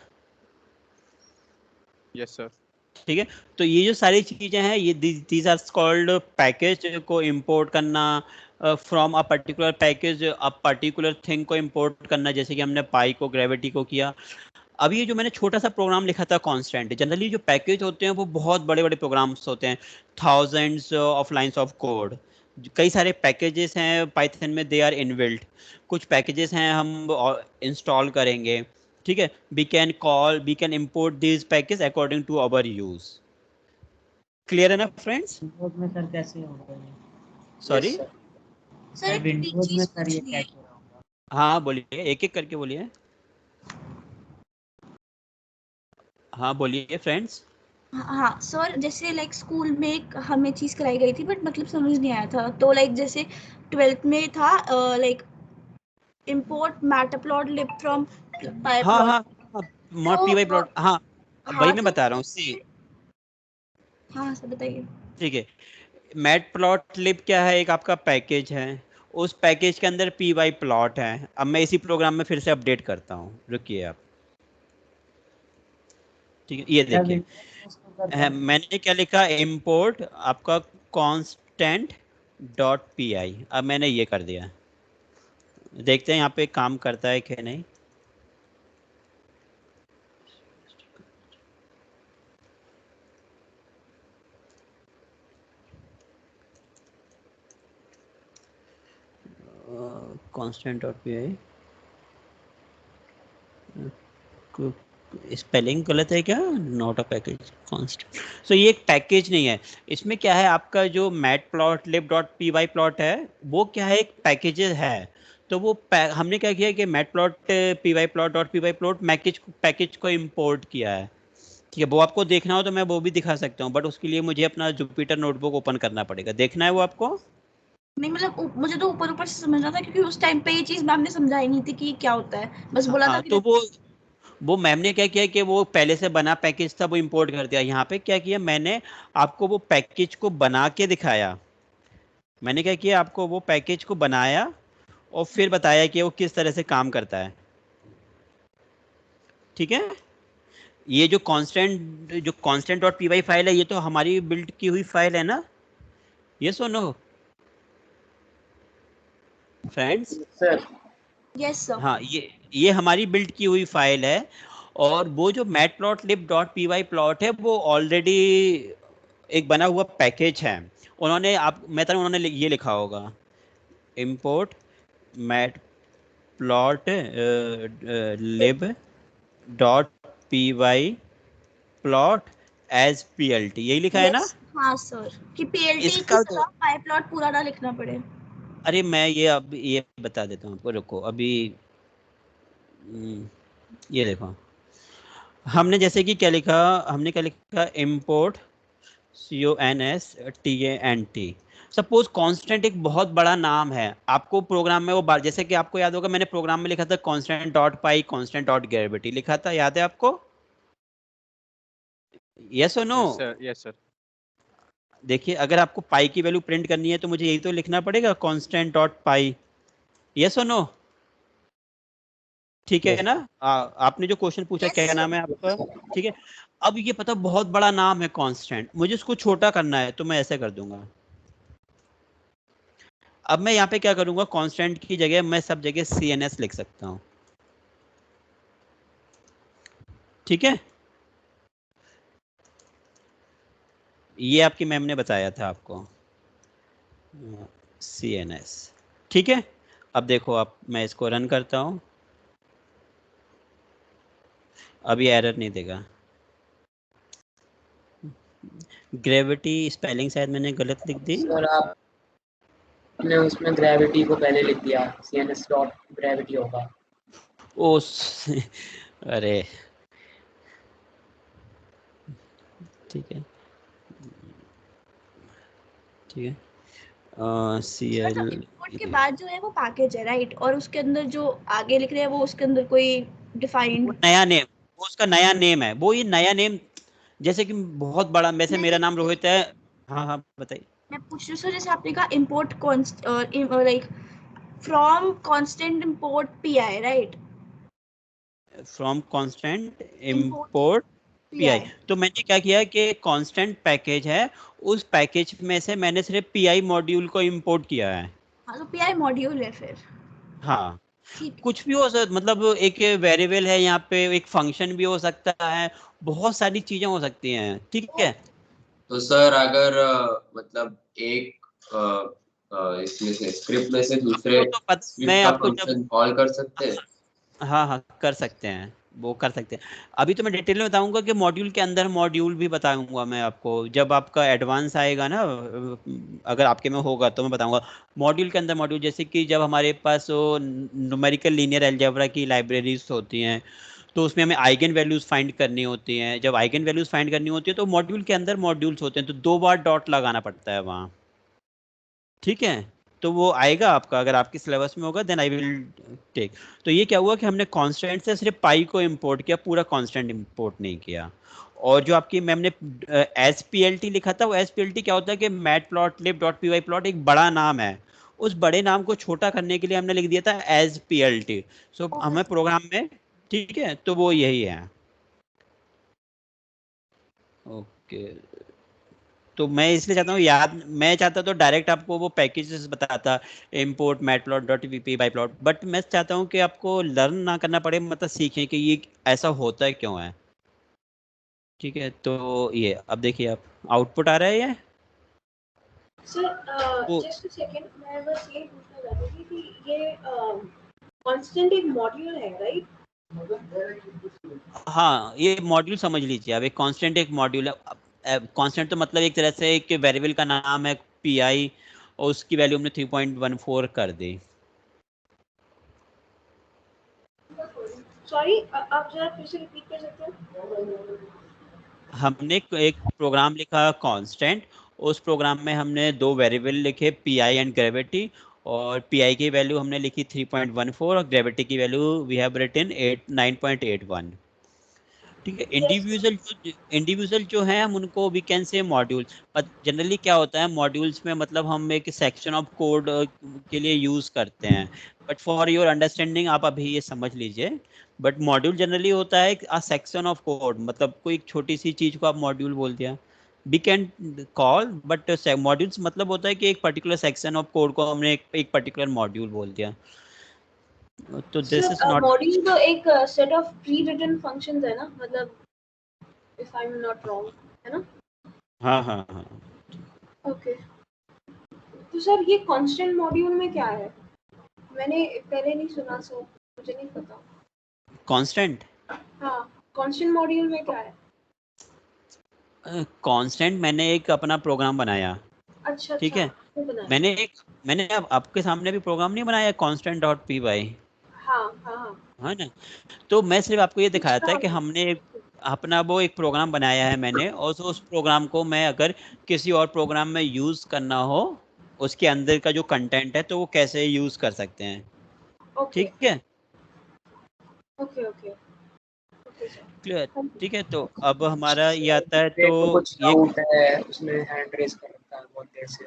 Yes sir. ठीक है, तो ये जो सारी चीजें हैं ये दीज आर कॉल्ड पैकेज को इंपोर्ट करना, from a particular package a particular thing को इंपोर्ट करना, जैसे कि हमने पाई को ग्रेविटी को किया। अब ये जो मैंने छोटा सा प्रोग्राम लिखा था कांस्टेंट, जनरली जो पैकेज होते हैं वो बहुत बड़े बड़े प्रोग्राम्स होते हैं, thousands of lines of code. कई सारे पैकेजेस हैं पाइथन में, दे आर इनबिल्ट। कुछ पैकेजेस हैं हम इंस्टॉल करेंगे, ठीक है। We can import this package according to our use. Clear है ना फ्रेंड्स? विंडोज में सर कैसे होगा ये? सॉरी सर विंडोज में सर ये कैसे होगा? हाँ बोलिए, एक एक करके बोलिए। हाँ बोलिए फ्रेंड्स। हाँ सर, जैसे लाइक स्कूल में एक हमें चीज़ कराई गई थी बट मतलब समझ नहीं आया था, तो लाइक जैसे 12th में था लाइक import matplotlib from हाँ pyplot। हाँ मॉड तो py प्लॉट, हाँ हाँ वही मैं तो बता रहा हूँ। सी हाँ सर बताइए। ठीक है, मैटप्लॉटलिब क्या है, एक आपका पैकेज है, उस पैकेज के अंदर py प्लॉट है। अब मैं इसी प्रोग्राम में फिर से अपडेट करता हूँ, रुकिए आप। ठीक है, ये देखिए मैंने क्या लिखा, import आपका constant डॉट py। अब मैंने ये कर दिया, देखते हैं यहाँ पे काम करता है कि नहीं। constant डॉट py स्पेलिंग गलत है क्या? Not a package constant. So ये एक पैकेज नहीं है, इसमें क्या है, आपका जो मैटप्लॉटलिब डॉट py प्लॉट है वो क्या है, एक पैकेज है। तो वो हमने क्या किया कि matplot py plot dot py plot package को इंपोर्ट किया है, ठीक है। वो आपको देखना हो तो मैं वो भी दिखा सकता हूँ, बट उसके लिए मुझे अपना जुपिटर नोटबुक ओपन करना पड़ेगा। देखना है वो आपको? नहीं मतलब मुझे तो ऊपर ऊपर से समझना था, क्योंकि उस टाइम पे ये चीज़ मैम ने समझाई नहीं थी कि क्या होता है, बस बोला था हाँ, कि तो वो मैम ने क्या किया कि वो पहले से बना पैकेज था वो इंपोर्ट कर दिया। यहाँ पे क्या किया, मैंने आपको वो पैकेज को बना के दिखाया। मैंने क्या किया, आपको वो पैकेज को बनाया और फिर बताया कि वो किस तरह से काम करता है, ठीक है। ये जो कांस्टेंट डॉट py फाइल है, ये तो हमारी बिल्ड की हुई फाइल है ना, ये सुनो फ्रेंड्स। Sir yes sir. हाँ, ये हमारी बिल्ड की हुई फाइल है, और वो जो मैटप्लॉटलिब डॉट py प्लॉट है वो ऑलरेडी एक बना हुआ पैकेज है। उन्होंने उन्होंने ये लिखा होगा, import matplotlib dot py plot as plt, यही लिखा है ना? यस हाँ सर, कि PLT की इसका तरह pyplot पूरा ना लिखना पड़े। अरे मैं ये बता देता हूँ आपको, रुको अभी। ये देखो, हमने जैसे कि क्या लिखा, हमने क्या लिखा, import constant। सपोज कांस्टेंट एक बहुत बड़ा नाम है, आपको प्रोग्राम में वो जैसे कि आपको याद होगा मैंने प्रोग्राम में लिखा था कांस्टेंट डॉट पाई, कांस्टेंट डॉट ग्रेविटी लिखा था, याद है आपको? यस और नो? Yes sir. देखिए, अगर आपको पाई की वैल्यू प्रिंट करनी है तो मुझे यही तो लिखना पड़ेगा, कांस्टेंट डॉट पाई। यस और नो? ठीक है ना? आपने जो क्वेश्चन पूछा Yes, क्या sir. नाम है आपका, ठीक है। अब ये पता बहुत बड़ा नाम है कांस्टेंट, मुझे उसको छोटा करना है तो मैं ऐसे कर दूंगा। अब मैं यहाँ पे क्या करूंगा, कांस्टेंट की जगह मैं सब जगह CNS लिख सकता हूँ, ठीक है। ये आपकी मैम ने बताया था आपको, CNS, ठीक है। अब देखो, आप मैं इसको रन करता हूँ, अब ये एरर नहीं देगा। ग्रेविटी स्पेलिंग शायद मैंने गलत लिख दी। सर आपने उसमें ग्रेविटी को पहले लिख दिया, CNS डॉट ग्रेविटी होगा। ओ अरे ठीक है, ठीक है। CL इंपोर्ट के बाद जो है वो पैकेज है राइट, और उसके अंदर जो आगे लिख रहे हैं वो उसके अंदर कोई डिफाइंड नया नेम, वो उसका नया नेम है, वो ये नया नेम, जैसे कि बहुत बड़ा, वैसे मेरा नाम रोहित है। हाँ हाँ बताइए। मैं पूछ रही हूँ सर, जैसे आपने कहा import const like from constant import PI right, from constant import PI। PI। तो मैंने क्या किया कि कांस्टेंट पैकेज है, उस पैकेज में से मैंने सिर्फ PI मॉड्यूल को इंपोर्ट किया है। हाँ तो PI मॉड्यूल है फिर। हाँ, कुछ भी हो सकता, मतलब एक वेरिएबल है यहाँ पे, एक फंक्शन भी हो सकता है, बहुत सारी चीजें हो सकती हैं, ठीक है। तो सर अगर मतलब एक इसमें से स्क्रिप्ट में से दूसरे तो स्क्रिप्ट मैं का आपको जब, फंक्शन कॉल कर सकते हैं? हाँ हाँ कर सकते हैं, वो कर सकते हैं। अभी तो मैं डिटेल में बताऊंगा कि मॉड्यूल के अंदर मॉड्यूल भी बताऊंगा मैं आपको, जब आपका एडवांस आएगा ना, अगर आपके में होगा तो मैं बताऊंगा मॉड्यूल के अंदर मॉड्यूल। जैसे कि जब हमारे पास वो न्यूमेरिकल लीनियर अलजेब्रा की लाइब्रेरीज होती हैं, तो उसमें हमें आइगन वैल्यूज फाइंड करनी होती हैं। जब आइगन वैल्यूज फाइंड करनी होती है तो मॉड्यूल के अंदर मॉड्यूल्स होते हैं, तो 2 बार डॉट लगाना पड़ता है वहाँ, ठीक है। तो वो आएगा आपका, अगर आपके सिलेबस में होगा देन आई विल टेक। तो ये क्या हुआ कि हमने कांस्टेंट से सिर्फ पाई को इंपोर्ट किया, पूरा कांस्टेंट इंपोर्ट नहीं किया। और जो आपकी मैम ने एस पी एल टी लिखा था, वो एस पी एल टी क्या होता है कि मैट प्लॉट लिब डॉट पी वाई प्लॉट एक बड़ा नाम है, उस बड़े नाम को छोटा करने के लिए हमने लिख दिया था एज पी एल टी। सो हमें प्रोग्राम में, ठीक है, तो वो यही है। ओके, तो मैं इसलिए चाहता हूँ याद, मैं चाहता तो डायरेक्ट आपको वो पैकेजेस बताता, import matplot.pp by plot, but मैं चाहता हूँ कि आपको लर्न ना करना पड़े, मतलब सीखें कि ये ऐसा होता है क्यों है, ठीक है। तो ये अब देखिए आप, आउटपुट आ रहा है ये। सर वो जस्ट अ सेकंड, मैं बस ये पूछना चाहती थी कि ये कांस्टेंट एक मॉड्यूल है, राइट? हाँ, ये मॉड्यूल समझ लीजिए, अब एक कांस्टेंट एक मॉड्यूल है। कांस्टेंट तो मतलब एक तरह से एक वेरिएबल का नाम है पी आई, और उसकी वैल्यू हमने 3.14 कर दी। सॉरी, आप जरा फिर से रिपीट कर सकते हैं? हमने एक प्रोग्राम लिखा कांस्टेंट, उस प्रोग्राम में हमने 2 वेरिएबल लिखे पी आई एंड ग्रेविटी, और पी आई की वैल्यू हमने लिखी 3.14 और ग्रेविटी की वैल्यू वी हैव रिटन 9.81, ठीक है। इंडिविजुअल जो है हम उनको we can say module. But generally क्या होता है मॉड्यूल्स में, मतलब हम एक सेक्शन ऑफ कोड के लिए यूज करते हैं, बट फॉर योर अंडरस्टैंडिंग आप अभी ये समझ लीजिए। बट मॉड्यूल जनरली होता है अ सेक्शन ऑफ कोड, मतलब कोई एक छोटी सी चीज को आप मॉड्यूल बोल दिया, we can call, but modules मतलब होता है कि एक पर्टिकुलर सेक्शन ऑफ कोड को हमने एक पर्टिकुलर मॉड्यूल बोल दिया, तो this is sir not. Module तो एक set of pre written functions है ना, मतलब if I am not wrong, है ना? हाँ हाँ हाँ, ओके। तो सर ये कांस्टेंट मॉड्यूल में क्या है? मैंने पहले नहीं सुना, सो मुझे नहीं पता। कांस्टेंट, हाँ, कांस्टेंट मॉड्यूल में क्या है? कांस्टेंट मैंने एक अपना प्रोग्राम बनाया, अच्छा ठीक अच्छा, है। वो बनाया। मैंने अब आपके सामने भी प्रोग्राम नहीं बनाया कांस्टेंट डॉट पी वाई, हाँ हाँ हाँ। है ना। तो मैं सिर्फ आपको ये दिखाया था उसका कि हमने अपना वो एक प्रोग्राम बनाया है मैंने, और उस प्रोग्राम को मैं अगर किसी और प्रोग्राम में यूज करना हो, उसके अंदर का जो कंटेंट है तो वो कैसे यूज कर सकते हैं, ओके ठीक है, okay okay okay sir. Clear, ठीक है। तो अब हमारा ये आता है, मेरे तो को कुछ ये, डाउट है, उसमें हैंड रेज कर रखा है बहुत देर से।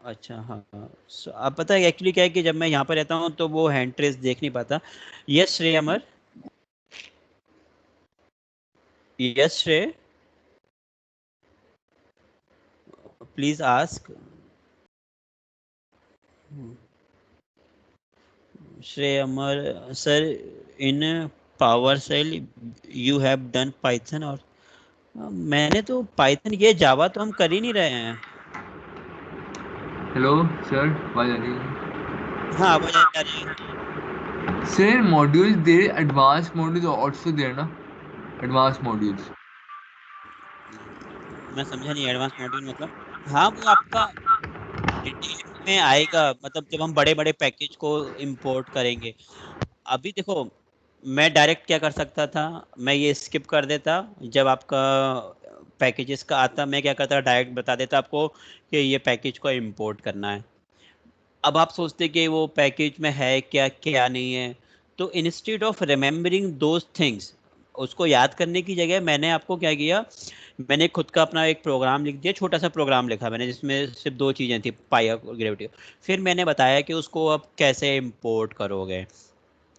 अच्छा हाँ हाँ, अब पता है एक्चुअली क्या है कि जब मैं यहाँ पर रहता हूँ तो वो हैंड ट्रेस देख नहीं पाता। Yes Shrey Amar, yes Shrey, please ask. Shrey Amar sir, in power cell you have done Python, और मैंने तो पाइथन, ये जावा तो हम कर ही नहीं रहे हैं। हेलो सर, आवाज आ रही है? हाँ आवाज आ रही है। Sir modules they, advance modules also there ना, एडवांस मॉड्यूल्स। मैं समझा नहीं, एडवांस मॉड्यूल मतलब? हाँ वो आपका डिटेल में आएगा, मतलब जब हम बड़े बड़े पैकेज को इंपोर्ट करेंगे। अभी देखो, मैं डायरेक्ट क्या कर सकता था, मैं ये स्किप कर देता, जब आपका पैकेजेस का आता मैं क्या करता, डायरेक्ट बता देता आपको कि ये पैकेज को इंपोर्ट करना है। अब आप सोचते कि वो पैकेज में है क्या क्या नहीं है, तो instead of remembering those things, उसको याद करने की जगह मैंने आपको क्या किया, मैंने खुद का अपना एक प्रोग्राम लिख दिया, छोटा सा प्रोग्राम लिखा मैंने जिसमें सिर्फ 2 चीज़ें थी, पाई और ग्रेविटी। फिर मैंने बताया कि उसको अब कैसे इंपोर्ट करोगे।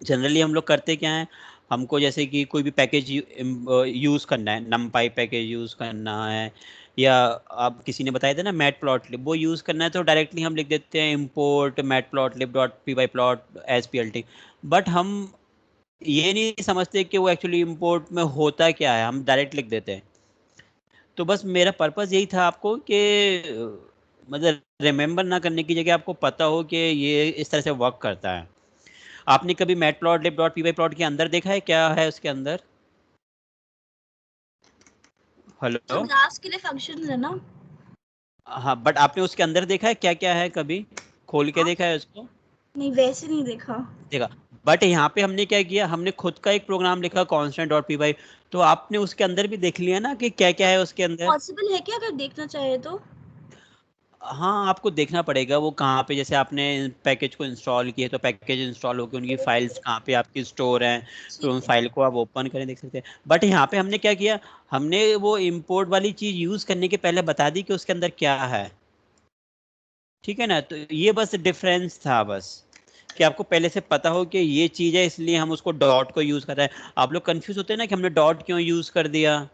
जनरली हम लोग करते क्या है, हमको जैसे कि कोई भी पैकेज यूज़ करना है, नमपाई पैकेज यूज़ करना है, या आप किसी ने बताया था ना मैटप्लॉटलिब, वो यूज़ करना है तो डायरेक्टली हम लिख देते हैं import matplotlib.py plot as plt, but हम ये नहीं समझते कि वो एक्चुअली import में होता क्या है, हम डायरेक्ट लिख देते हैं। तो बस मेरा पर्पस यही था आपको कि मतलब रिमेंबर ना करने की जगह आपको पता हो कि ये इस तरह से वर्क करता है। आपने कभी matplotlib.py plot के अंदर देखा है क्या है उसके अंदर? हेलो? तो ग्राफ्स के लिए फंक्शंस है ना? हाँ, बट आपने उसके अंदर देखा है क्या क्या है, कभी खोल के देखा है उसको? नहीं, वैसे नहीं देखा। देखा, बट यहाँ पे हमने क्या किया, हमने खुद का एक प्रोग्राम लिखा constant.py, तो आपने उसके अंदर भी देख लिया ना कि क्या क्या है उसके अंदर। पॉसिबल है क्या अगर देखना चाहे तो? हाँ, आपको देखना पड़ेगा वो कहाँ पे, जैसे आपने पैकेज को इंस्टॉल किया तो पैकेज इंस्टॉल होकर उनकी फाइल्स कहाँ पे आपकी स्टोर हैं, तो उन फाइल को आप ओपन करें देख सकते हैं। बट यहाँ पे हमने क्या किया, हमने वो इंपोर्ट वाली चीज़ यूज़ करने के पहले बता दी कि उसके अंदर क्या है, ठीक है ना। तो ये बस डिफरेंस था बस, कि आपको पहले से पता हो कि ये चीज़ है इसलिए हम उसको डॉट को यूज़ कर रहे हैं। आप लोग कंफ्यूज होते हैं ना कि हमने डॉट क्यों यूज़ कर दिया,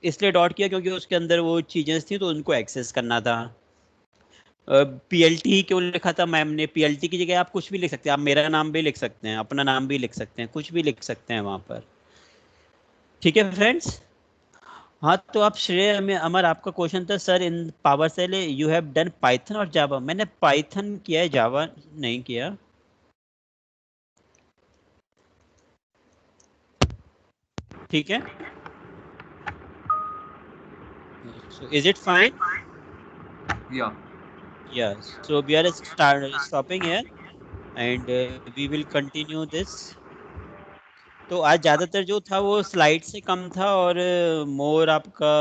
इसलिए डॉट किया क्योंकि उसके अंदर वो चीज़ें थी तो उनको एक्सेस करना था। PLT क्यों लिखा था मैम ने, PLT की जगह आप कुछ भी लिख सकते हैं, आप मेरा नाम भी लिख सकते हैं, अपना नाम भी लिख सकते हैं, कुछ भी लिख सकते हैं वहाँ पर, ठीक है फ्रेंड्स। हाँ, तो आप श्रेय में अमर, आपका क्वेश्चन था sir in power cell you have done Python और जावा। मैंने पाइथन किया है, जावा नहीं किया। ठीक है, so is it fine? Yeah, so we are stopping here and we will continue this. तो आज ज़्यादातर जो था वो स्लाइड से कम था और मोर आपका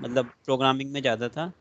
मतलब प्रोग्रामिंग में ज़्यादा था।